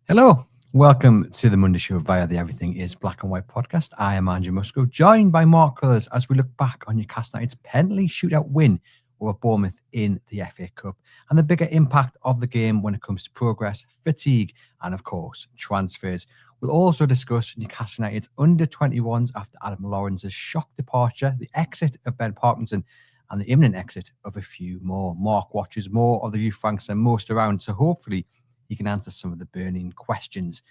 Hello, welcome to the Monday Show via the Everything is Black and White podcast. I am Andrew Musgrove, joined by Mark Colours as we look back on Newcastle United's penalty shootout win over Bournemouth in the FA Cup and the bigger impact of the game when it comes to progress, fatigue, and of course, transfers. We'll also discuss Newcastle United's under-21s after Adam Lawrence's shock departure, the exit of Ben Parkinson, and the imminent exit of a few more. Mark watches more of the View Franks than most around, so hopefully he can answer some of the burning questions.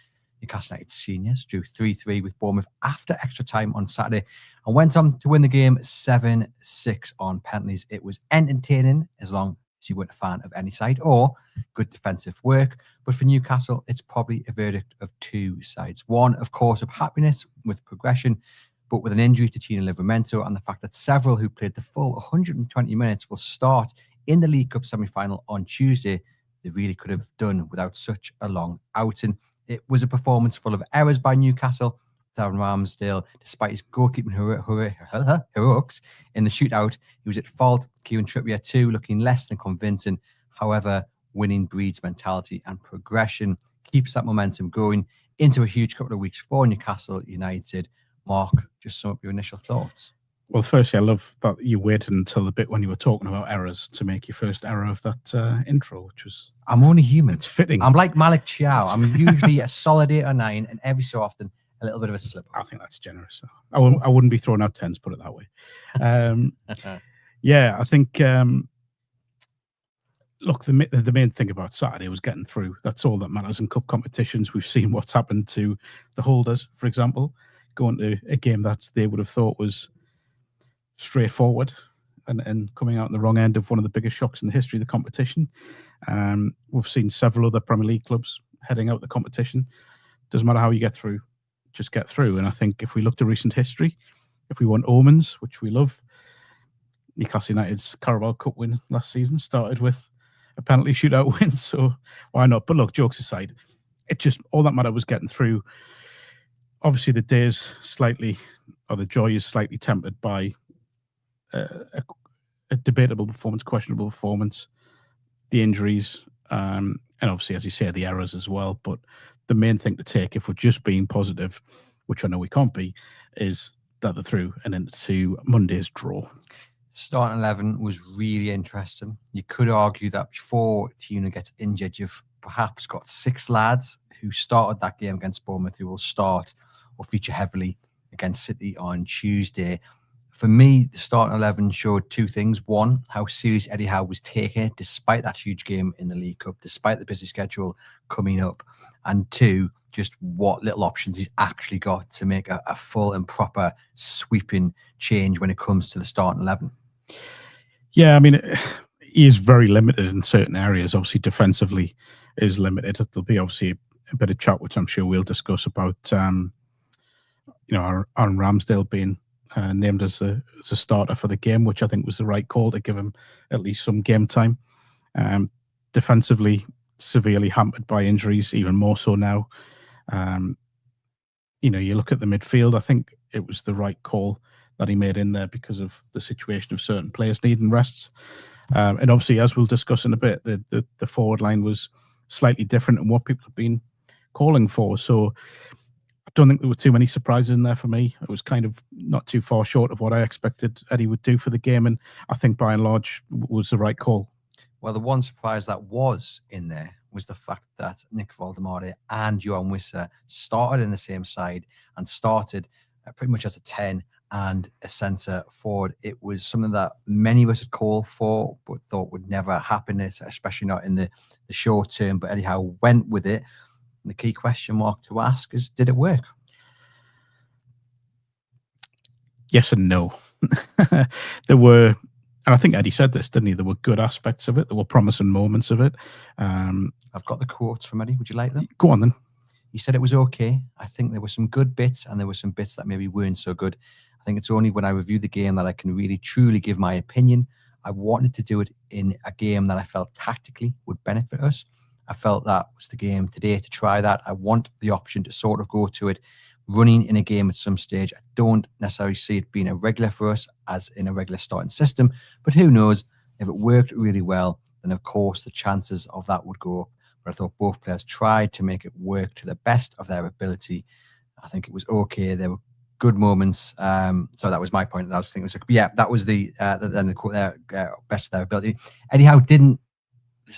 Newcastle United seniors drew 3-3 with Bournemouth after extra time on Saturday and went on to win the game 7-6 on penalties. It was entertaining as long as you weren't a fan of any side or good defensive work. But for Newcastle, it's probably a verdict of two sides. One, of course, of happiness with progression, but with an injury to Tino Livramento and the fact that several who played the full 120 minutes will start in the League Cup semi-final on Tuesday. They really could have done without such a long outing. It was a performance full of errors by Newcastle. Aaron Ramsdale, despite his goalkeeping heroics in the shootout, he was at fault. Kieran Trippier too, looking less than convincing. However, winning breeds mentality and progression, keeps that momentum going into a huge couple of weeks for Newcastle United. Mark, just sum up your initial thoughts. Well, firstly, I love that you waited until the bit when you were talking about errors to make your first error of that intro, which was... I'm only human. It's fitting. I'm like Malik Chow. I'm usually a solid 8 or 9, and every so often, a little bit of a slip. I think that's generous. I wouldn't be throwing out 10s, put it that way. Yeah, I think... look, the main thing about Saturday was getting through. That's all that matters in cup competitions. We've seen what's happened to the holders, for example, going to a game that they would have thought was straightforward and coming out on the wrong end of one of the biggest shocks in the history of the competition. We've seen several other Premier League clubs heading out the competition. Doesn't matter how you get through, just get through. And I think if we look to recent history, if we want omens, which we love, Newcastle United's Carabao Cup win last season started with a penalty shootout win, so why not? But look, jokes aside, it just, all that mattered was getting through. Obviously the day is slightly, or the joy is slightly tempered by a debatable performance, questionable performance, the injuries, and obviously, as you say, the errors as well. But the main thing to take, if we're just being positive, which I know we can't be, is that they're through and into Monday's draw. Starting 11 was really interesting. You could argue that before Tino gets injured, you've perhaps got 6 lads who started that game against Bournemouth who will start or feature heavily against City on Tuesday. For me, the starting 11 showed two things. One, how serious Eddie Howe was taking it, despite that huge game in the League Cup, despite the busy schedule coming up. And two, just what little options he's actually got to make a full and proper sweeping change when it comes to the starting 11. Yeah, I mean, he is very limited in certain areas. Obviously, defensively is limited. There'll be obviously a bit of chat, which I'm sure we'll discuss about, Aaron Ramsdale being named as a starter for the game, which I think was the right call to give him at least some game time. Defensively, severely hampered by injuries, even more so now. You look at the midfield, I think it was the right call that he made in there because of the situation of certain players needing rests. And obviously, as we'll discuss in a bit, the forward line was slightly different than what people have been calling for. So I don't think there were too many surprises in there for me. It was kind of not too far short of what I expected Eddie would do for the game. And I think by and large was the right call. Well, the one surprise that was in there was the fact that Nick Voldemort and Joelinton Whissa started in the same side and started pretty much as a 10 and a centre forward. It was something that many of us had called for, but thought would never happen, especially not in the short term. But Eddie Howe went with it. And the key question mark to ask is, did it work? Yes and no. There were, and I think Eddie said this, didn't he? There were good aspects of it. There were promising moments of it. I've got the quotes from Eddie. Would you like them? Go on then. He said it was okay. I think there were some good bits and there were some bits that maybe weren't so good. I think it's only when I review the game that I can really, truly give my opinion. I wanted to do it in a game that I felt tactically would benefit us. I felt that was the game today to try that. I want the option to sort of go to it running in a game at some stage. I don't necessarily see it being a regular for us as in a regular starting system, but who knows? If it worked really well, then of course the chances of that would go up. but I thought both players tried to make it work to the best of their ability. I think it was okay. There were good moments. So that was my point. That was thinking. That was the best of their ability. Eddie Howe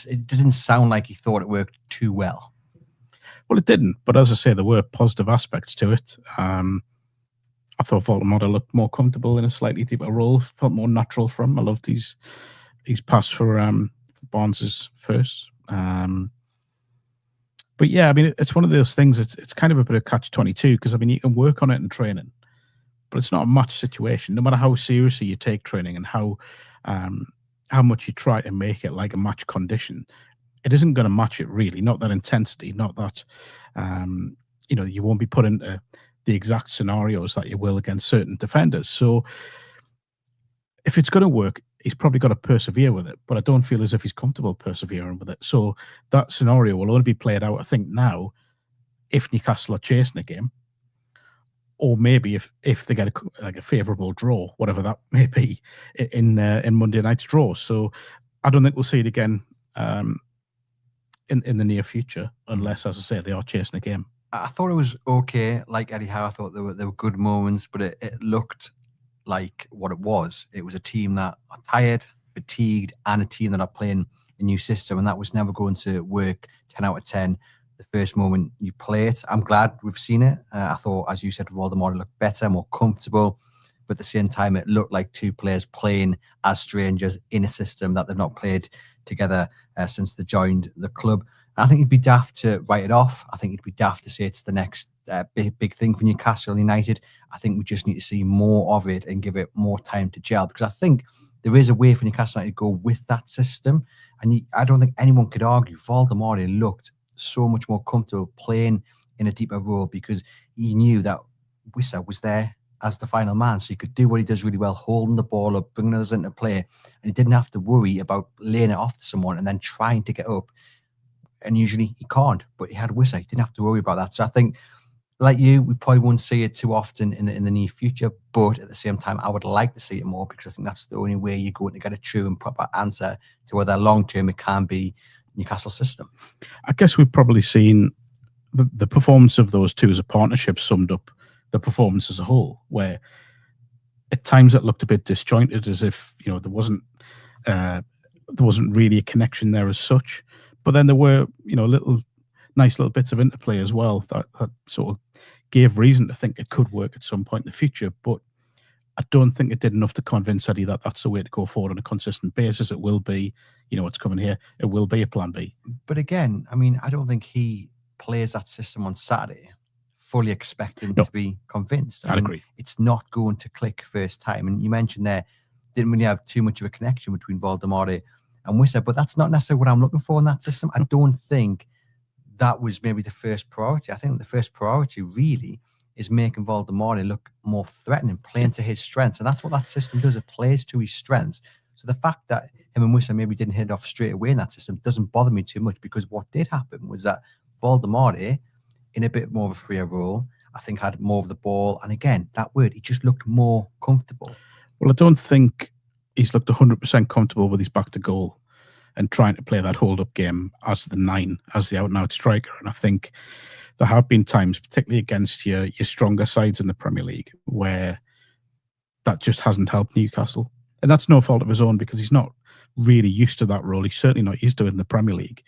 it didn't sound like he thought it worked too well. Well, it didn't. But as I say, there were positive aspects to it. I thought Voldemort looked more comfortable in a slightly deeper role. Felt more natural for him. I loved his pass for Barnes's first. But yeah, I mean, it's one of those things. It's kind of a bit of catch-22 because I mean, you can work on it in training, but it's not a match situation. No matter how seriously you take training and how much you try to make it like a match condition, it isn't going to match it really. Not that intensity, not that you won't be put into the exact scenarios that you will against certain defenders. So if it's going to work, he's probably got to persevere with it, but I don't feel as if he's comfortable persevering with it. So that scenario will only be played out, I think, now if Newcastle are chasing a game, or maybe if they get a favourable draw, whatever that may be, in Monday night's draw. So I don't think we'll see it again in the near future, unless, as I say, they are chasing a game. I thought it was okay. Like Eddie Howe, I thought there were good moments, but it looked like what it was. It was a team that are tired, fatigued, and a team that are playing a new system, and that was never going to work 10 out of 10 the first moment you play it. I'm glad we've seen it. I thought, as you said, Voldemort looked better, more comfortable, but at the same time, it looked like two players playing as strangers in a system that they've not played together since they joined the club. I think it'd be daft to write it off. I think it'd be daft to say it's the next big thing for Newcastle United. I think we just need to see more of it and give it more time to gel, because I think there is a way for Newcastle United to go with that system. And I don't think anyone could argue Voldemort looked so much more comfortable playing in a deeper role because he knew that Whissa was there as the final man. So he could do what he does really well, holding the ball up, bringing others into play. And he didn't have to worry about laying it off to someone and then trying to get up. And usually he can't, but he had Whissa. He didn't have to worry about that. So I think, like you, we probably won't see it too often in the near future. But at the same time, I would like to see it more because I think that's the only way you're going to get a true and proper answer to whether long-term it can be Newcastle's system. I guess we've probably seen the performance of those two as a partnership summed up the performance as a whole, where at times it looked a bit disjointed, as if there wasn't really a connection there as such. But then there were, nice little bits of interplay as well that sort of gave reason to think it could work at some point in the future. But I don't think it did enough to convince Eddie that that's the way to go forward on a consistent basis. It will be, what's coming here. It will be a plan B. But again, I mean, I don't think he plays that system on Saturday fully expecting to be convinced. I'd agree. It's not going to click first time. And you mentioned there, didn't really have too much of a connection between Voldemort and Whissa, but that's not necessarily what I'm looking for in that system. I don't think that was maybe the first priority. I think the first priority really is making Voldemort look more threatening, playing to his strengths. And that's what that system does. It plays to his strengths. So the fact that him and Whissa maybe didn't hit it off straight away in that system doesn't bother me too much, because what did happen was that Voldemort, in a bit more of a freer role, I think had more of the ball. And again, that word, he just looked more comfortable. Well, I don't think he's looked 100% comfortable with his back to goal and trying to play that hold-up game as the 9, as the out-and-out striker. And I think there have been times, particularly against your stronger sides in the Premier League, where that just hasn't helped Newcastle. And that's no fault of his own, because he's not really used to that role. He's certainly not used to it in the Premier League.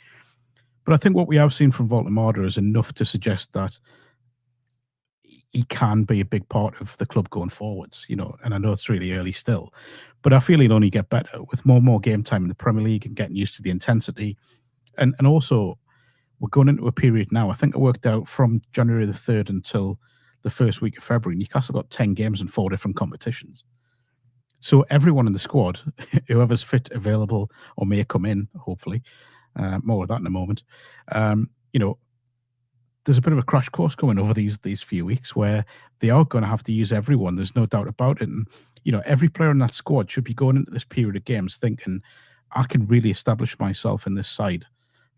But I think what we have seen from Voldemort is enough to suggest that he can be a big part of the club going forwards, and I know it's really early still, but I feel he'll only get better with more and more game time in the Premier League and getting used to the intensity. And also, we're going into a period now, I think it worked out from January the 3rd until the first week of February, Newcastle got 10 games in 4 different competitions. So everyone in the squad, whoever's fit, available, or may come in, hopefully, more of that in a moment, there's a bit of a crash course going over these few weeks where they are going to have to use everyone. There's no doubt about it. And, every player in that squad should be going into this period of games thinking, I can really establish myself in this side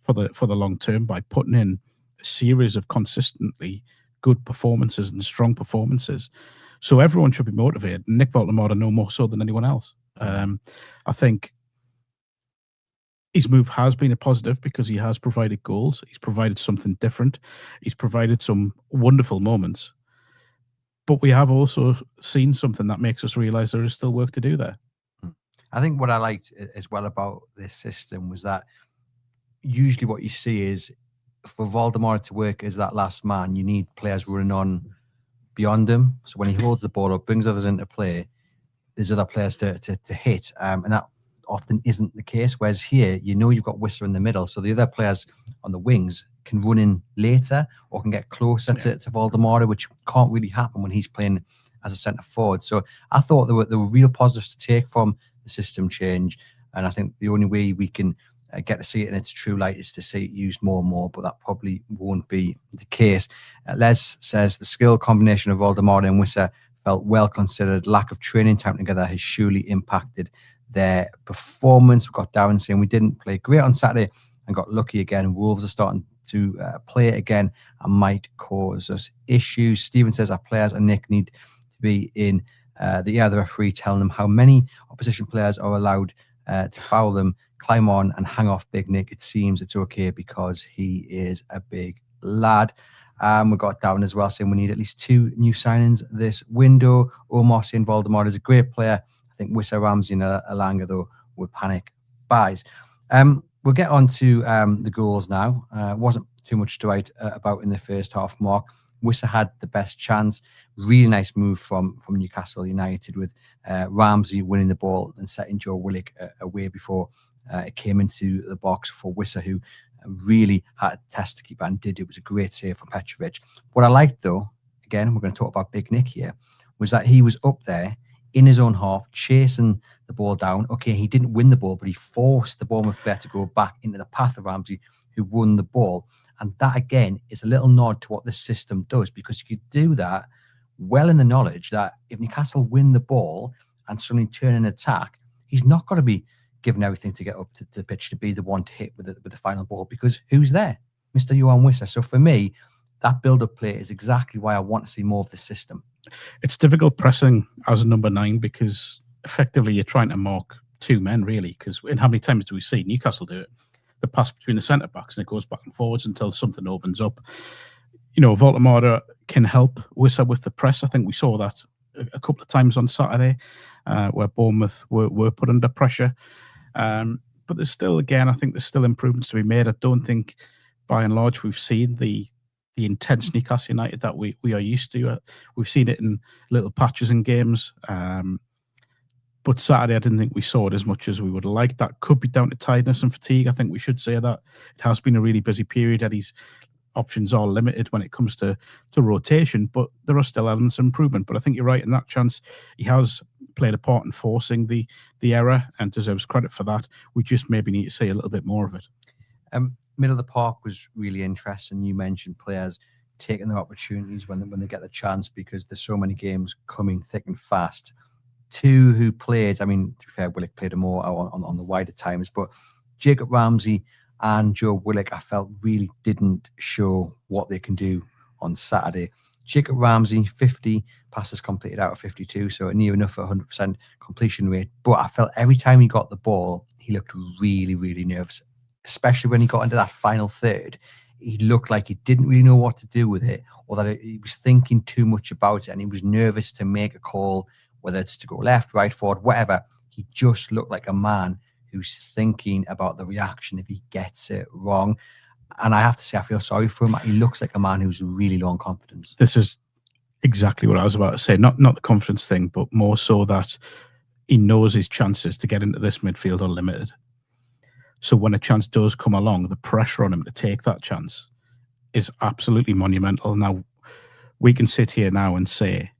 for the long term by putting in a series of consistently good performances and strong performances. So everyone should be motivated. Nick Voldemort no more so than anyone else. I think his move has been a positive because he has provided goals. He's provided something different. He's provided some wonderful moments. But we have also seen something that makes us realise there is still work to do there. I think what I liked as well about this system was that usually what you see is for Voldemort to work as that last man, you need players running on beyond him. So when he holds the ball up, brings others into play, there's other players to hit. And that often isn't the case. Whereas here, you know you've got Whissa in the middle. So the other players on the wings can run in later or can get closer to Voldemort, which can't really happen when he's playing as a centre forward. So I thought there were real positives to take from the system change. And I think the only way we can get to see it in its true light is to see it used more and more, but that probably won't be the case. Les says the skill combination of Voldemort and Whissa felt well considered. Lack of training time together has surely impacted their performance. We've got Darren saying we didn't play great on Saturday and got lucky again. Wolves are starting to play again and might cause us issues. Stephen says our players and Nick need to be in the ear of the referee telling them how many opposition players are allowed to foul them, climb on and hang off Big Nick. It seems it's okay because he is a big lad. We've got Darren as well saying we need at least 2 new signings this window. Omar saying Voldemort is a great player. I think Whissa, Ramsey and Alanga, though, would panic buys. We'll get on to the goals now. Wasn't too much to write about in the first half, Mark. Whissa had the best chance. Really nice move from Newcastle United with Ramsey winning the ball and setting Joe Willock away before it came into the box for Whissa, who really had to test the keeper and did. It was a great save from Petrovic. What I liked, though, again, we're going to talk about Big Nick here, was that he was up there in his own half, chasing the ball down. Okay, he didn't win the ball, but he forced the Bournemouth player to go back into the path of Ramsey, who won the ball. And that, again, is a little nod to what this system does, because you could do that well in the knowledge that if Newcastle win the ball and suddenly turn an attack, he's not going to be given everything to get up to the pitch to be the one to hit with the final ball, because who's there? Mr. Johan Whissa. So for me, that build-up play is exactly why I want to see more of the system. It's difficult pressing as a number 9 because effectively you're trying to mark 2 men, really, because how many times do we see Newcastle do it? The pass between the centre-backs and it goes back and forwards until something opens up. You know, Voldemort can help Whissa with the press. I think we saw that a couple of times on Saturday where Bournemouth were put under pressure. But there's still, again, I think there's still improvements to be made. I don't think, by and large, we've seen the intense Newcastle United that we are used to. We've seen it in little patches in games. But Saturday, I didn't think we saw it as much as we would have liked. That could be down to tiredness and fatigue. I think we should say that. It has been a really busy period. Eddie's options are limited when it comes to rotation, but there are still elements of improvement. But I think you're right in that chance. He has played a part in forcing the error and deserves credit for that. We just maybe need to see a little bit more of it. Middle of the park was really interesting. You mentioned players taking their opportunities when they get the chance, because there's so many games coming thick and fast. 2 who played, I mean, to be fair, Willock played more on the wider times, but Jacob Ramsey and Joe Willock, I felt, really didn't show what they can do on Saturday. Jacob Ramsey, 50 passes completed out of 52, so near enough for 100% completion rate. But I felt every time he got the ball, he looked really, really nervous, especially when he got into that final third. He looked like he didn't really know what to do with it, or that he was thinking too much about it, and he was nervous to make a call, whether it's to go left, right, forward, whatever. He just looked like a man who's thinking about the reaction if he gets it wrong. And I have to say, I feel sorry for him. He looks like a man who's really low on confidence. This is exactly what I was about to say. Not the confidence thing, but more so that he knows his chances to get into this midfield are limited. So when a chance does come along, the pressure on him to take that chance is absolutely monumental. Now, we can sit here now and say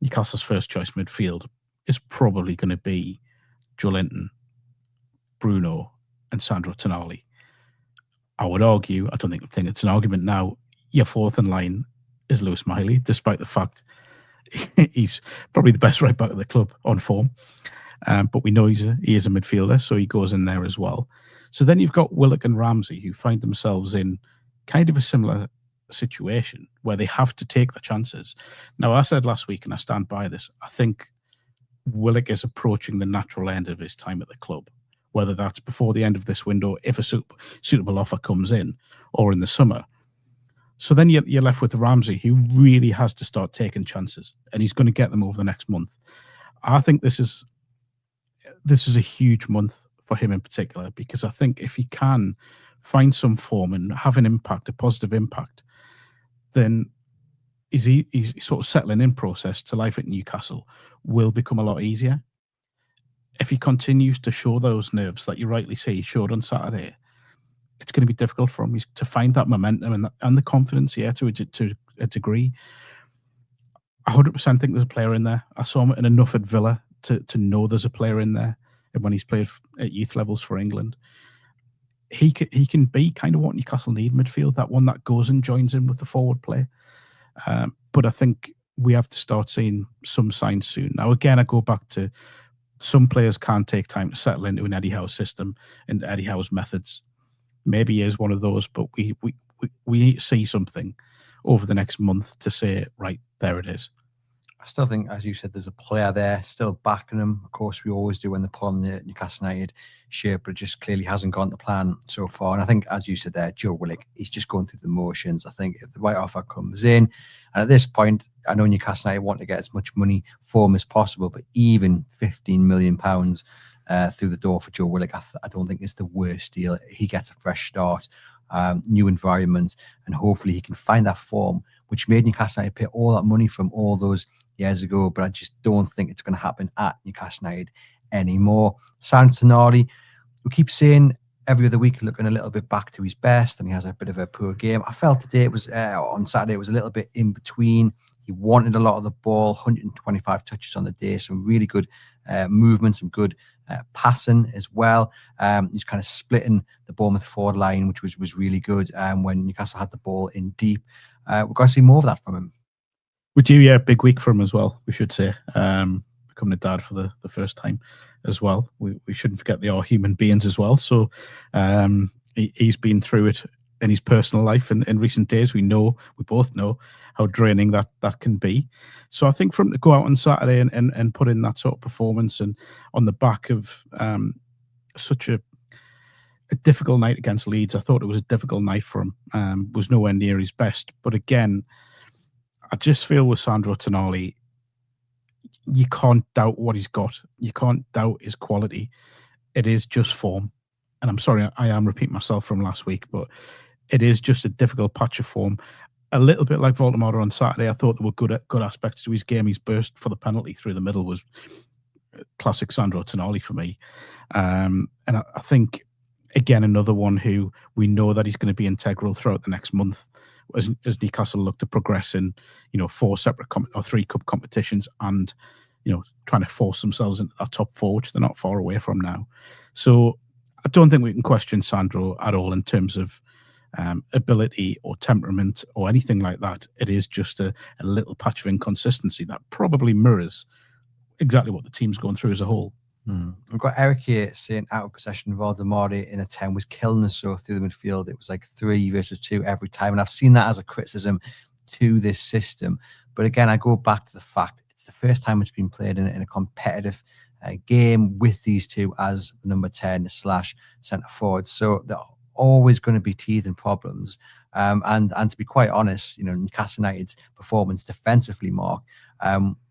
Newcastle's first choice midfield is probably going to be Joelinton, Bruno and Sandro Tonali. I would argue, I don't think it's an argument now, your fourth in line is Lewis Miley, despite the fact he's probably the best right back of the club on form. But we know he is a midfielder, so he goes in there as well. So then you've got Willock and Ramsey, who find themselves in kind of a similar situation where they have to take the chances. Now, I said last week, and I stand by this, I think Willock is approaching the natural end of his time at the club. whether that's before the end of this window, if a suitable offer comes in, or in the summer. So then you're left with Ramsey, who really has to start taking chances, and he's going to get them over the next month. I think this is a huge month for him in particular, because I think if he can find some form and have an impact, a positive impact, then his sort of settling in process to life at Newcastle will become a lot easier. If he continues to show those nerves that you rightly say he showed on Saturday, it's going to be difficult for him to find that momentum and the confidence here to a degree. I 100% think there's a player in there. I saw him enough at Villa to know there's a player in there, and when he's played at youth levels for England. He can be kind of what Newcastle need midfield, that one that goes and joins in with the forward play. But I think we have to start seeing some signs soon. Now, again, I go back to some players can't take time to settle into an Eddie Howe system and Eddie Howe's methods. Maybe he is one of those, but we need to see something over the next month to say, right, there it is. I still think, as you said, there's a player there still backing him. Of course, we always do when they put on the Newcastle United shirt, but it just clearly hasn't gone to plan so far. And I think, as you said there, Joe Willock, he's just going through the motions. I think if the right offer comes in, and at this point, I know Newcastle United want to get as much money for him as possible, but even £15 million through the door for Joe Willock, I don't think it's the worst deal. He gets a fresh start, new environment, and hopefully he can find that form, which made Newcastle United pay all that money from all those years ago, but I just don't think it's going to happen at Newcastle United anymore. Sandro Tonali, we keep saying every other week looking a little bit back to his best, and he has a bit of a poor game. I felt today it was on Saturday it was a little bit in between. He wanted a lot of the ball, 125 touches on the day, some really good movement, some good passing as well. He's kind of splitting the Bournemouth forward line, which was really good when Newcastle had the ball in deep. We've got to see more of that from him. Would you? Yeah, big week for him as well, we should say. Becoming a dad for the first time as well. We shouldn't forget they are human beings as well. So he's been through it in his personal life in recent days. We both know how draining that can be. So I think for him to go out on Saturday and put in that sort of performance, and on the back of such a difficult night against Leeds, I thought it was a difficult night for him. Was nowhere near his best. But again, I just feel with Sandro Tonali, you can't doubt what he's got. You can't doubt his quality. It is just form. And I'm sorry, I am repeating myself from last week, but it is just a difficult patch of form. A little bit like Voldemort on Saturday, I thought there were good aspects to his game. His burst for the penalty through the middle was classic Sandro Tonali for me. And I think, again, another one who we know that he's going to be integral throughout the next month as Newcastle look to progress in, 4 separate or 3 cup competitions, and trying to force themselves into that top 4, which they're not far away from now. So I don't think we can question Sandro at all in terms of ability or temperament or anything like that. It is just a little patch of inconsistency that probably mirrors exactly what the team's going through as a whole. We've got Eric here saying out of possession, Voldemort in a 10 was killing us so through the midfield. It was like 3 versus 2 every time. And I've seen that as a criticism to this system. But again, I go back to the fact it's the first time it's been played in a competitive game with these two as the number 10 / centre forward. So they're always going to be teething problems. And to be quite honest, Newcastle United's performance defensively, Mark,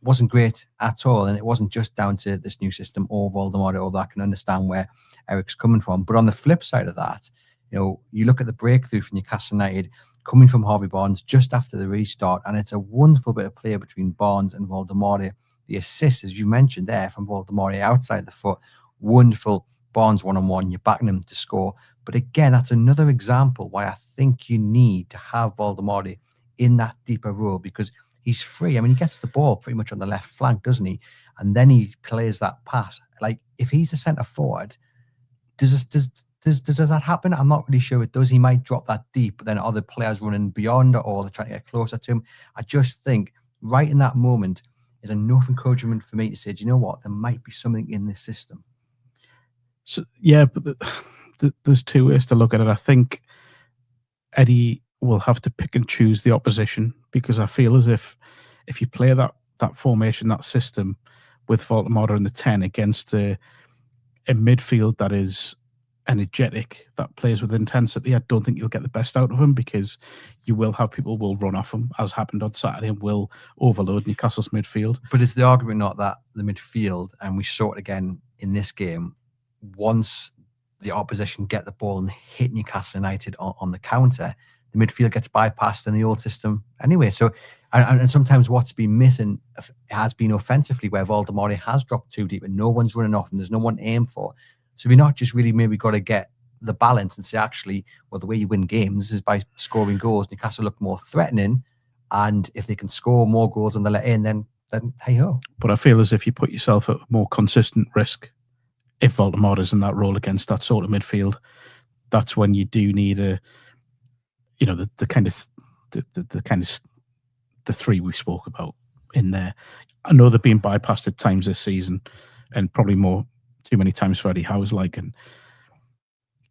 wasn't great at all. And it wasn't just down to this new system or Voldemort, although I can understand where Eric's coming from. But on the flip side of that, you look at the breakthrough for Newcastle United coming from Harvey Barnes just after the restart, and it's a wonderful bit of play between Barnes and Voldemort. The assist, as you mentioned there, from Voldemort outside the foot, wonderful. Barnes one-on-one, you're backing him to score. But again, that's another example why I think you need to have Voldemort in that deeper role, because he's free. I mean, he gets the ball pretty much on the left flank, doesn't he? And then he plays that pass. Like, if he's a centre forward, does that happen? I'm not really sure it does. He might drop that deep, but then other players running beyond, or they're trying to get closer to him. I just think right in that moment is enough encouragement for me to say, do you know what? There might be something in this system. So, yeah, but there's 2 ways to look at it. I think Eddie will have to pick and choose the opposition, because I feel as if you play that formation, that system with Voldemort in the 10 against a a midfield that is energetic, that plays with intensity, I don't think you'll get the best out of him, because you will have people will run off him, as happened on Saturday, and will overload Newcastle's midfield. But is the argument not that the midfield, and we saw it again in this game, once the opposition get the ball and hit Newcastle United on the counter, the midfield gets bypassed in the old system anyway. So, and sometimes what's been missing has been offensively, where Voldemort has dropped too deep and no one's running off and there's no one to aim for. So we're not just really maybe got to get the balance and say, actually, well, the way you win games is by scoring goals. Newcastle look more threatening, and if they can score more goals than they let in, then hey ho. But I feel as if you put yourself at more consistent risk if Voldemort is in that role against that sort of midfield. That's when you do need the three we spoke about in there. I know they've been bypassed at times this season, and probably too many times for Eddie Howe's and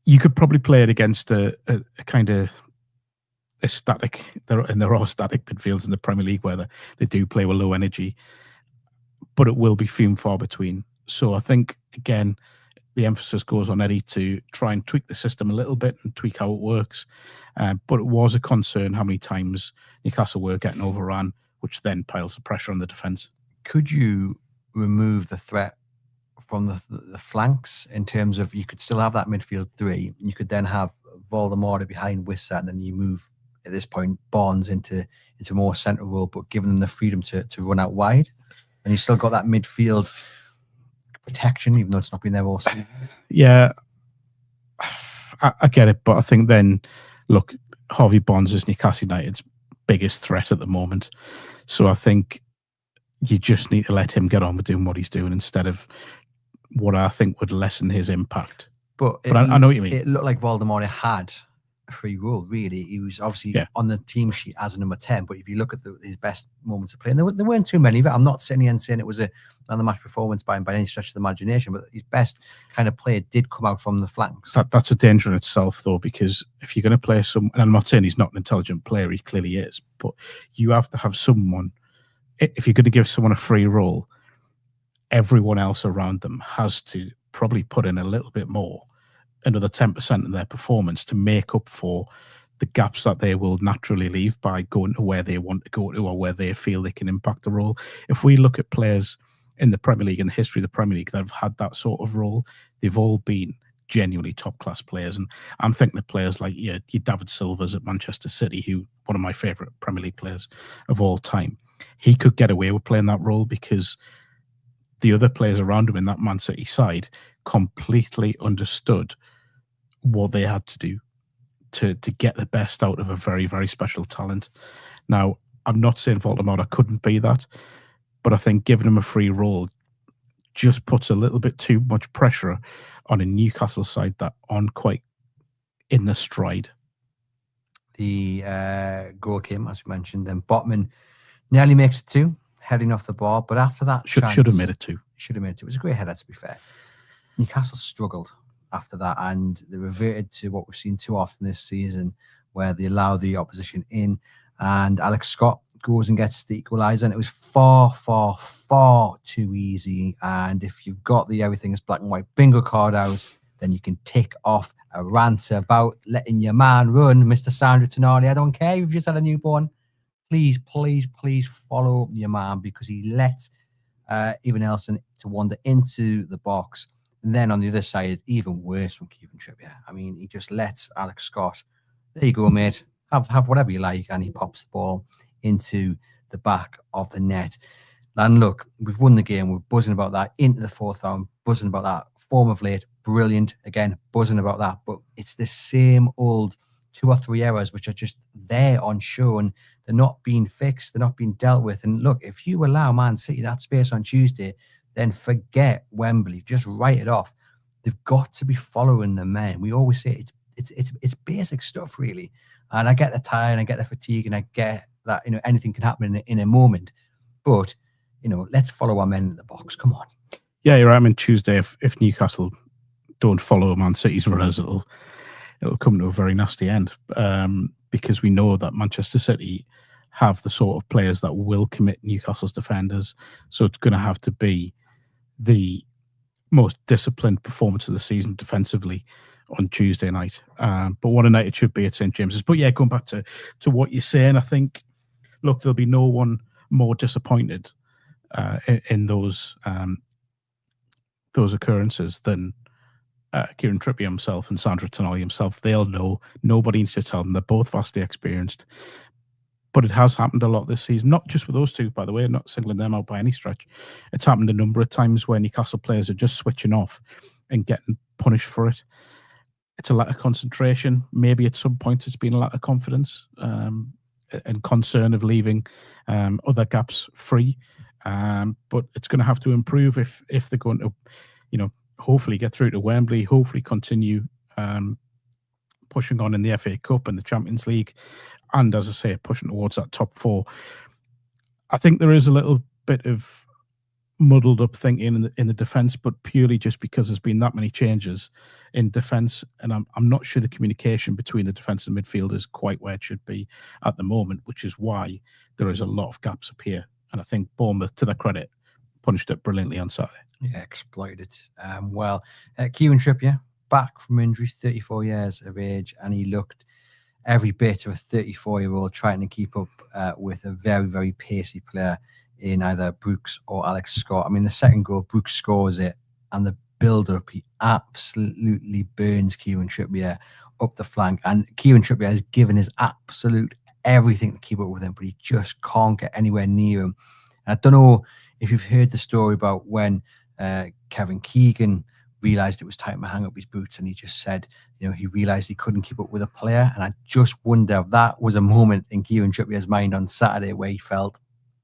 you could probably play it against a kind of a static. There are static midfields in the Premier League where they do play with low energy, but it will be few and far between. So I think, again, the emphasis goes on Eddie to try and tweak the system a little bit and tweak how it works. But it was a concern how many times Newcastle were getting overrun, which then piles the pressure on the defence. Could you remove the threat from the flanks, in terms of you could still have that midfield three? You could then have Voldemort behind Whissa, and then you move, at this point, Barnes into more central role, but giving them the freedom to run out wide. And you still got that midfield protection, even though it's not been there all season. Yeah, I get it, but I think then, look, Harvey Barnes is Newcastle United's biggest threat at the moment. So I think you just need to let him get on with doing what he's doing, instead of what I think would lessen his impact. But I know what you mean. It looked like Voldemort had a free role, really. He was obviously on the team sheet as a number 10, but if you look at his best moments of play, and there weren't too many, but I'm not sitting here and saying it was another match performance by any stretch of the imagination, but his best kind of play did come out from the flanks. That's a danger in itself, though, because if you're going to play and I'm not saying he's not an intelligent player, he clearly is, but you have to have someone, if you're going to give someone a free role, everyone else around them has to probably put in a little bit more, another 10% in their performance, to make up for the gaps that they will naturally leave by going to where they want to go to, or where they feel they can impact the role. If we look at players in the Premier League, in the history of the Premier League, that have had that sort of role, they've all been genuinely top-class players. And I'm thinking of players like your David Silva's at Manchester City, who one of my favourite Premier League players of all time. He could get away with playing that role because the other players around him in that Man City side completely understood what they had to do to get the best out of a very, very special talent. Now, I'm not saying Voldemort couldn't be that, but I think giving him a free role just puts a little bit too much pressure on a Newcastle side that aren't quite in the stride. The goal came, as we mentioned, then Botman nearly makes it 2, heading off the bar, but after that should have made it 2. Should have made it 2. It was a great header, to be fair. Newcastle struggled after that, and they reverted to what we've seen too often this season, where they allow the opposition in, and Alex Scott goes and gets the equalizer, and it was far, far, far too easy. And if you've got the everything is black and white bingo card out, then you can tick off a rant about letting your man run, Mr. Sandro Tonali. I don't care if you've just had a newborn. Please, please, please follow your man, because he let Evan Nelson to wander into the box. And then on the other side, even worse from Kieran Trippier. I mean, he just lets Alex Scott, there you go, mate, have whatever you like, and he pops the ball into the back of the net. And look, we've won the game. We're buzzing about that into the fourth round, buzzing about that. Form of late, brilliant. Again, buzzing about that. But it's the same old 2 or 3 errors which are just there on show, and they're not being fixed. They're not being dealt with. And look, if you allow Man City that space on Tuesday, then forget Wembley. Just write it off. They've got to be following the men. We always say it's basic stuff, really. And I get the tired, and I get the fatigue, and I get that anything can happen in a moment. But let's follow our men in the box. Come on. Yeah, you're right. I mean, Tuesday, if Newcastle don't follow Man City's runners, it'll come to a very nasty end, because we know that Manchester City have the sort of players that will commit Newcastle's defenders. So it's going to have to be the most disciplined performance of the season defensively on Tuesday night. But what a night it should be at St James's. But yeah, going back to what you're saying, I think, look, there'll be no one more disappointed in those occurrences than Kieran Trippier himself and Sandro Tonali himself. They'll know. Nobody needs to tell them. They're both vastly experienced. But it has happened a lot this season, not just with those two, by the way, not singling them out by any stretch. It's happened a number of times where Newcastle players are just switching off and getting punished for it. It's a lack of concentration. Maybe at some point it's been a lack of confidence and concern of leaving other gaps free. But it's going to have to improve if they're going to, hopefully get through to Wembley, hopefully continue pushing on in the FA Cup and the Champions League, and as I say, pushing towards that top four. I think there is a little bit of muddled up thinking in the defence, but purely just because there's been that many changes in defence, and I'm not sure the communication between the defence and midfield is quite where it should be at the moment, which is why there is a lot of gaps up here. And I think Bournemouth, to their credit, punched it brilliantly on Saturday. Yeah, exploited. Kieran Trippier, back from injury, 34 years of age, and he looked every bit of a 34-year-old trying to keep up with a very, very pacey player in either Brooks or Alex Scott. I mean, the second goal, Brooks scores it, and the build-up, he absolutely burns Kieran Trippier up the flank. And Kieran Trippier has given his absolute everything to keep up with him, but he just can't get anywhere near him. And I don't know if you've heard the story about when Kevin Keegan realised it was time to hang up his boots, and he just said, he realised he couldn't keep up with a player. And I just wonder if that was a moment in Kieran Trippier's mind on Saturday where he felt,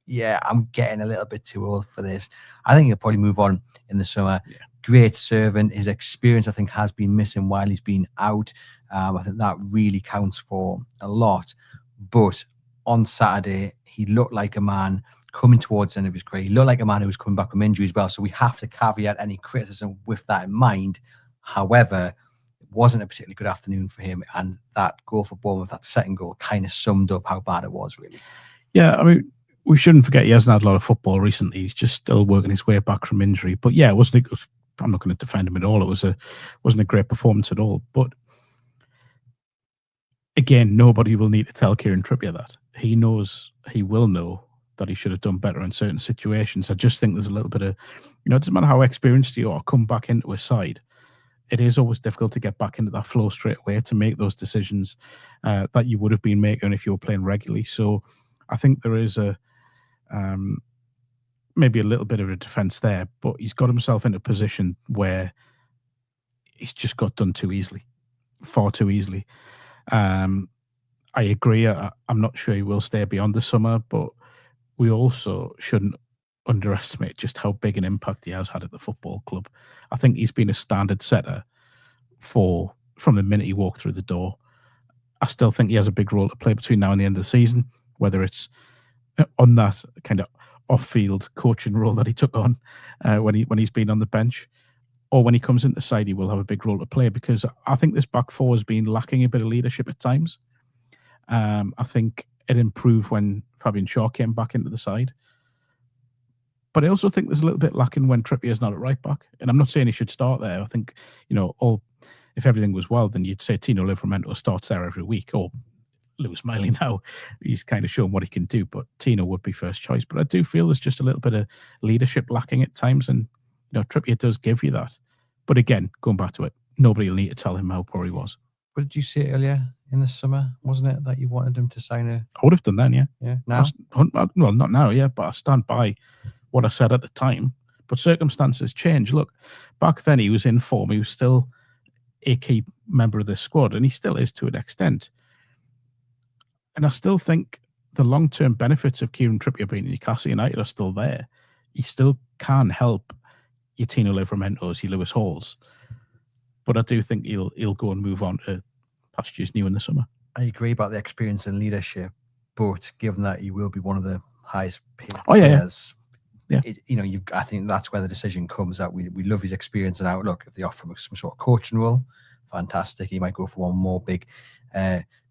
yeah, I'm getting a little bit too old for this. I think he'll probably move on in the summer. Yeah. Great servant. His experience, I think, has been missing while he's been out. I think that really counts for a lot. But on Saturday, he looked like a man coming towards the end of his career. He looked like a man who was coming back from injury as well. So we have to caveat any criticism with that in mind. However, it wasn't a particularly good afternoon for him. And that goal for Bournemouth, that second goal, kind of summed up how bad it was, really. Yeah, I mean, we shouldn't forget he hasn't had a lot of football recently. He's just still working his way back from injury. But yeah, I'm not going to defend him at all. It wasn't a great performance at all. But again, nobody will need to tell Kieran Trippier that. He will know that he should have done better in certain situations. I just think there's a little bit of, it doesn't matter how experienced you are, come back into a side. It is always difficult to get back into that flow straight away to make those decisions that you would have been making if you were playing regularly. So I think there is maybe a little bit of a defence there, but he's got himself into a position where he's just got done too easily, far too easily. I agree. I'm not sure he will stay beyond the summer, but we also shouldn't underestimate just how big an impact he has had at the football club. I think he's been a standard setter from the minute he walked through the door. I still think he has a big role to play between now and the end of the season, whether it's on that kind of off-field coaching role that he took on when he's been on the bench, or when he comes into the side, he will have a big role to play, because I think this back four has been lacking a bit of leadership at times. I think it improved when Fabian Shaw came back into the side. But I also think there's a little bit lacking when Trippier's not at right back. And I'm not saying he should start there. I think, if everything was well, then you'd say Tino Livramento starts there every week, or Lewis Miley now. He's kind of shown what he can do, but Tino would be first choice. But I do feel there's just a little bit of leadership lacking at times, and Trippier does give you that. But again, going back to it, nobody will need to tell him how poor he was. What did you say earlier in the summer, wasn't it, that you wanted him to sign a... I would have done then, yeah. Yeah, now? Well, not now, yeah, but I stand by what I said at the time. But circumstances change. Look, back then he was in form. He was still a key member of the squad, and he still is to an extent. And I still think the long-term benefits of Kieran Trippier being in Newcastle United are still there. He still can help your Tino Livramentos, your Lewis Halls. But I do think he'll go and move on to pastures new in the summer. I agree about the experience and leadership, but given that he will be one of the highest paid players, I think that's where the decision comes, that we love his experience and outlook. If they offer him some sort of coaching role, fantastic. He might go for one more big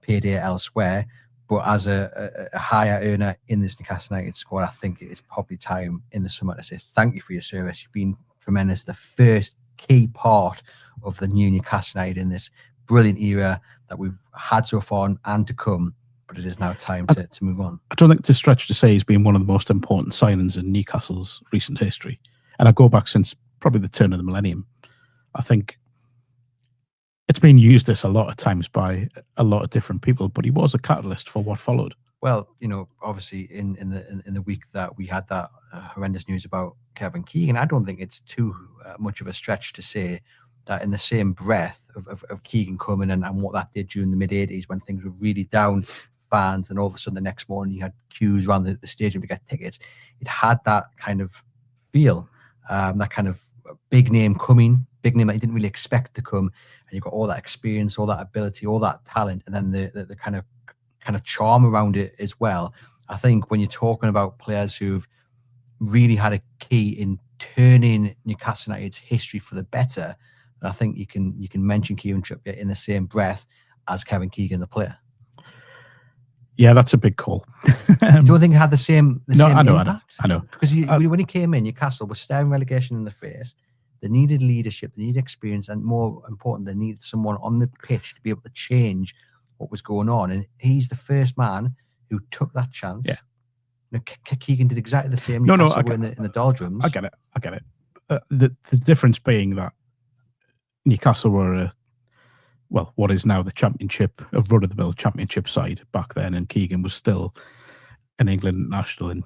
payday elsewhere. But as a higher earner in this Newcastle United squad, I think it is probably time in the summer to say thank you for your service. You've been tremendous. The first key part of the new Newcastle United in this brilliant era that we've had so far and to come. But it is now time to move on. I don't think it's a stretch to say he's been one of the most important signings in Newcastle's recent history. And I go back since probably the turn of the millennium. I think it's been used this a lot of times by a lot of different people, but he was a catalyst for what followed. Well, obviously in the week that we had that horrendous news about Kevin Keegan, I don't think it's too much of a stretch to say that in the same breath of Keegan coming and what that did during the mid-'80s when things were really down, fans, and all of a sudden the next morning you had queues around the stadium to get tickets. It had that kind of feel, that kind of big name coming, big name that you didn't really expect to come, and you've got all that experience, all that ability, all that talent, and then the kind of charm around it as well. I think when you're talking about players who've really had a key in turning Newcastle United's history for the better, I think you can mention Kieran Trippier in the same breath as Kevin Keegan, the player. Yeah, that's a big call. You don't think it had the same impact? I know. Because when he came in, Newcastle was staring relegation in the face. They needed leadership, they needed experience, and more important, they needed someone on the pitch to be able to change what was going on. And he's the first man who took that chance. Yeah. Keegan did exactly the same. In the doldrums. I get it. The difference being that Newcastle were what is now the championship, a run-of-the-mill championship side back then, and Keegan was still an England national, and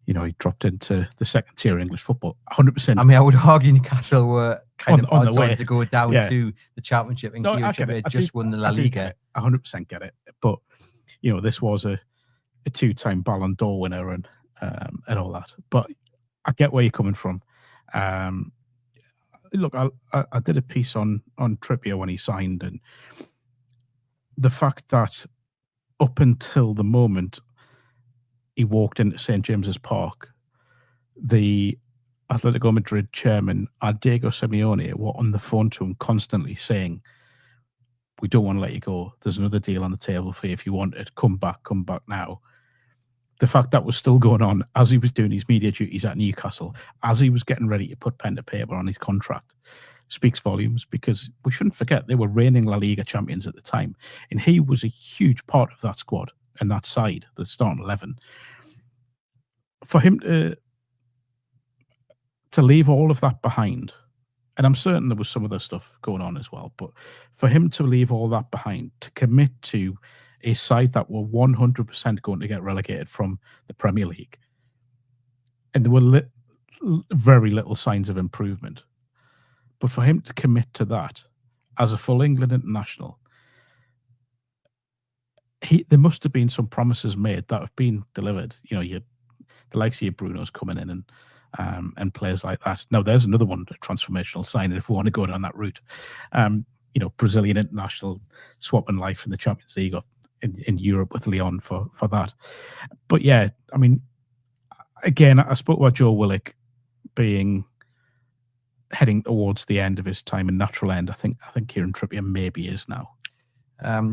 he dropped into the second tier English football. 100%. I mean, I would argue Newcastle were kind of odds on to go down to the championship, and Kieran Trippier just won the La Liga. 100% get it, but this was a two-time Ballon d'Or winner and all that. But I get where you're coming from. Look, I did a piece on Trippier when he signed, and the fact that up until the moment he walked into St. James's Park, the Atletico Madrid chairman, Diego Simeone, were on the phone to him constantly saying, "We don't want to let you go. There's another deal on the table for you if you want it. Come back now." The fact that was still going on as he was doing his media duties at Newcastle, as he was getting ready to put pen to paper on his contract, speaks volumes, because we shouldn't forget they were reigning La Liga champions at the time, and he was a huge part of that squad and that side, the starting 11. For him to leave all of that behind, and I'm certain there was some other stuff going on as well, but for him to leave all that behind, to commit to a side that were 100% going to get relegated from the Premier League, and there were very little signs of improvement. But for him to commit to that as a full England international, there must have been some promises made that have been delivered. The likes of your Bruno's coming in and players like that. Now, there's another one, a transformational signing, if we want to go down that route. Brazilian international swapping life in the Champions League or in Europe with Lyon for that. But yeah, I mean, again, I spoke about Joe Willock heading towards the end of his time, and natural end. I think Kieran Trippier maybe is now.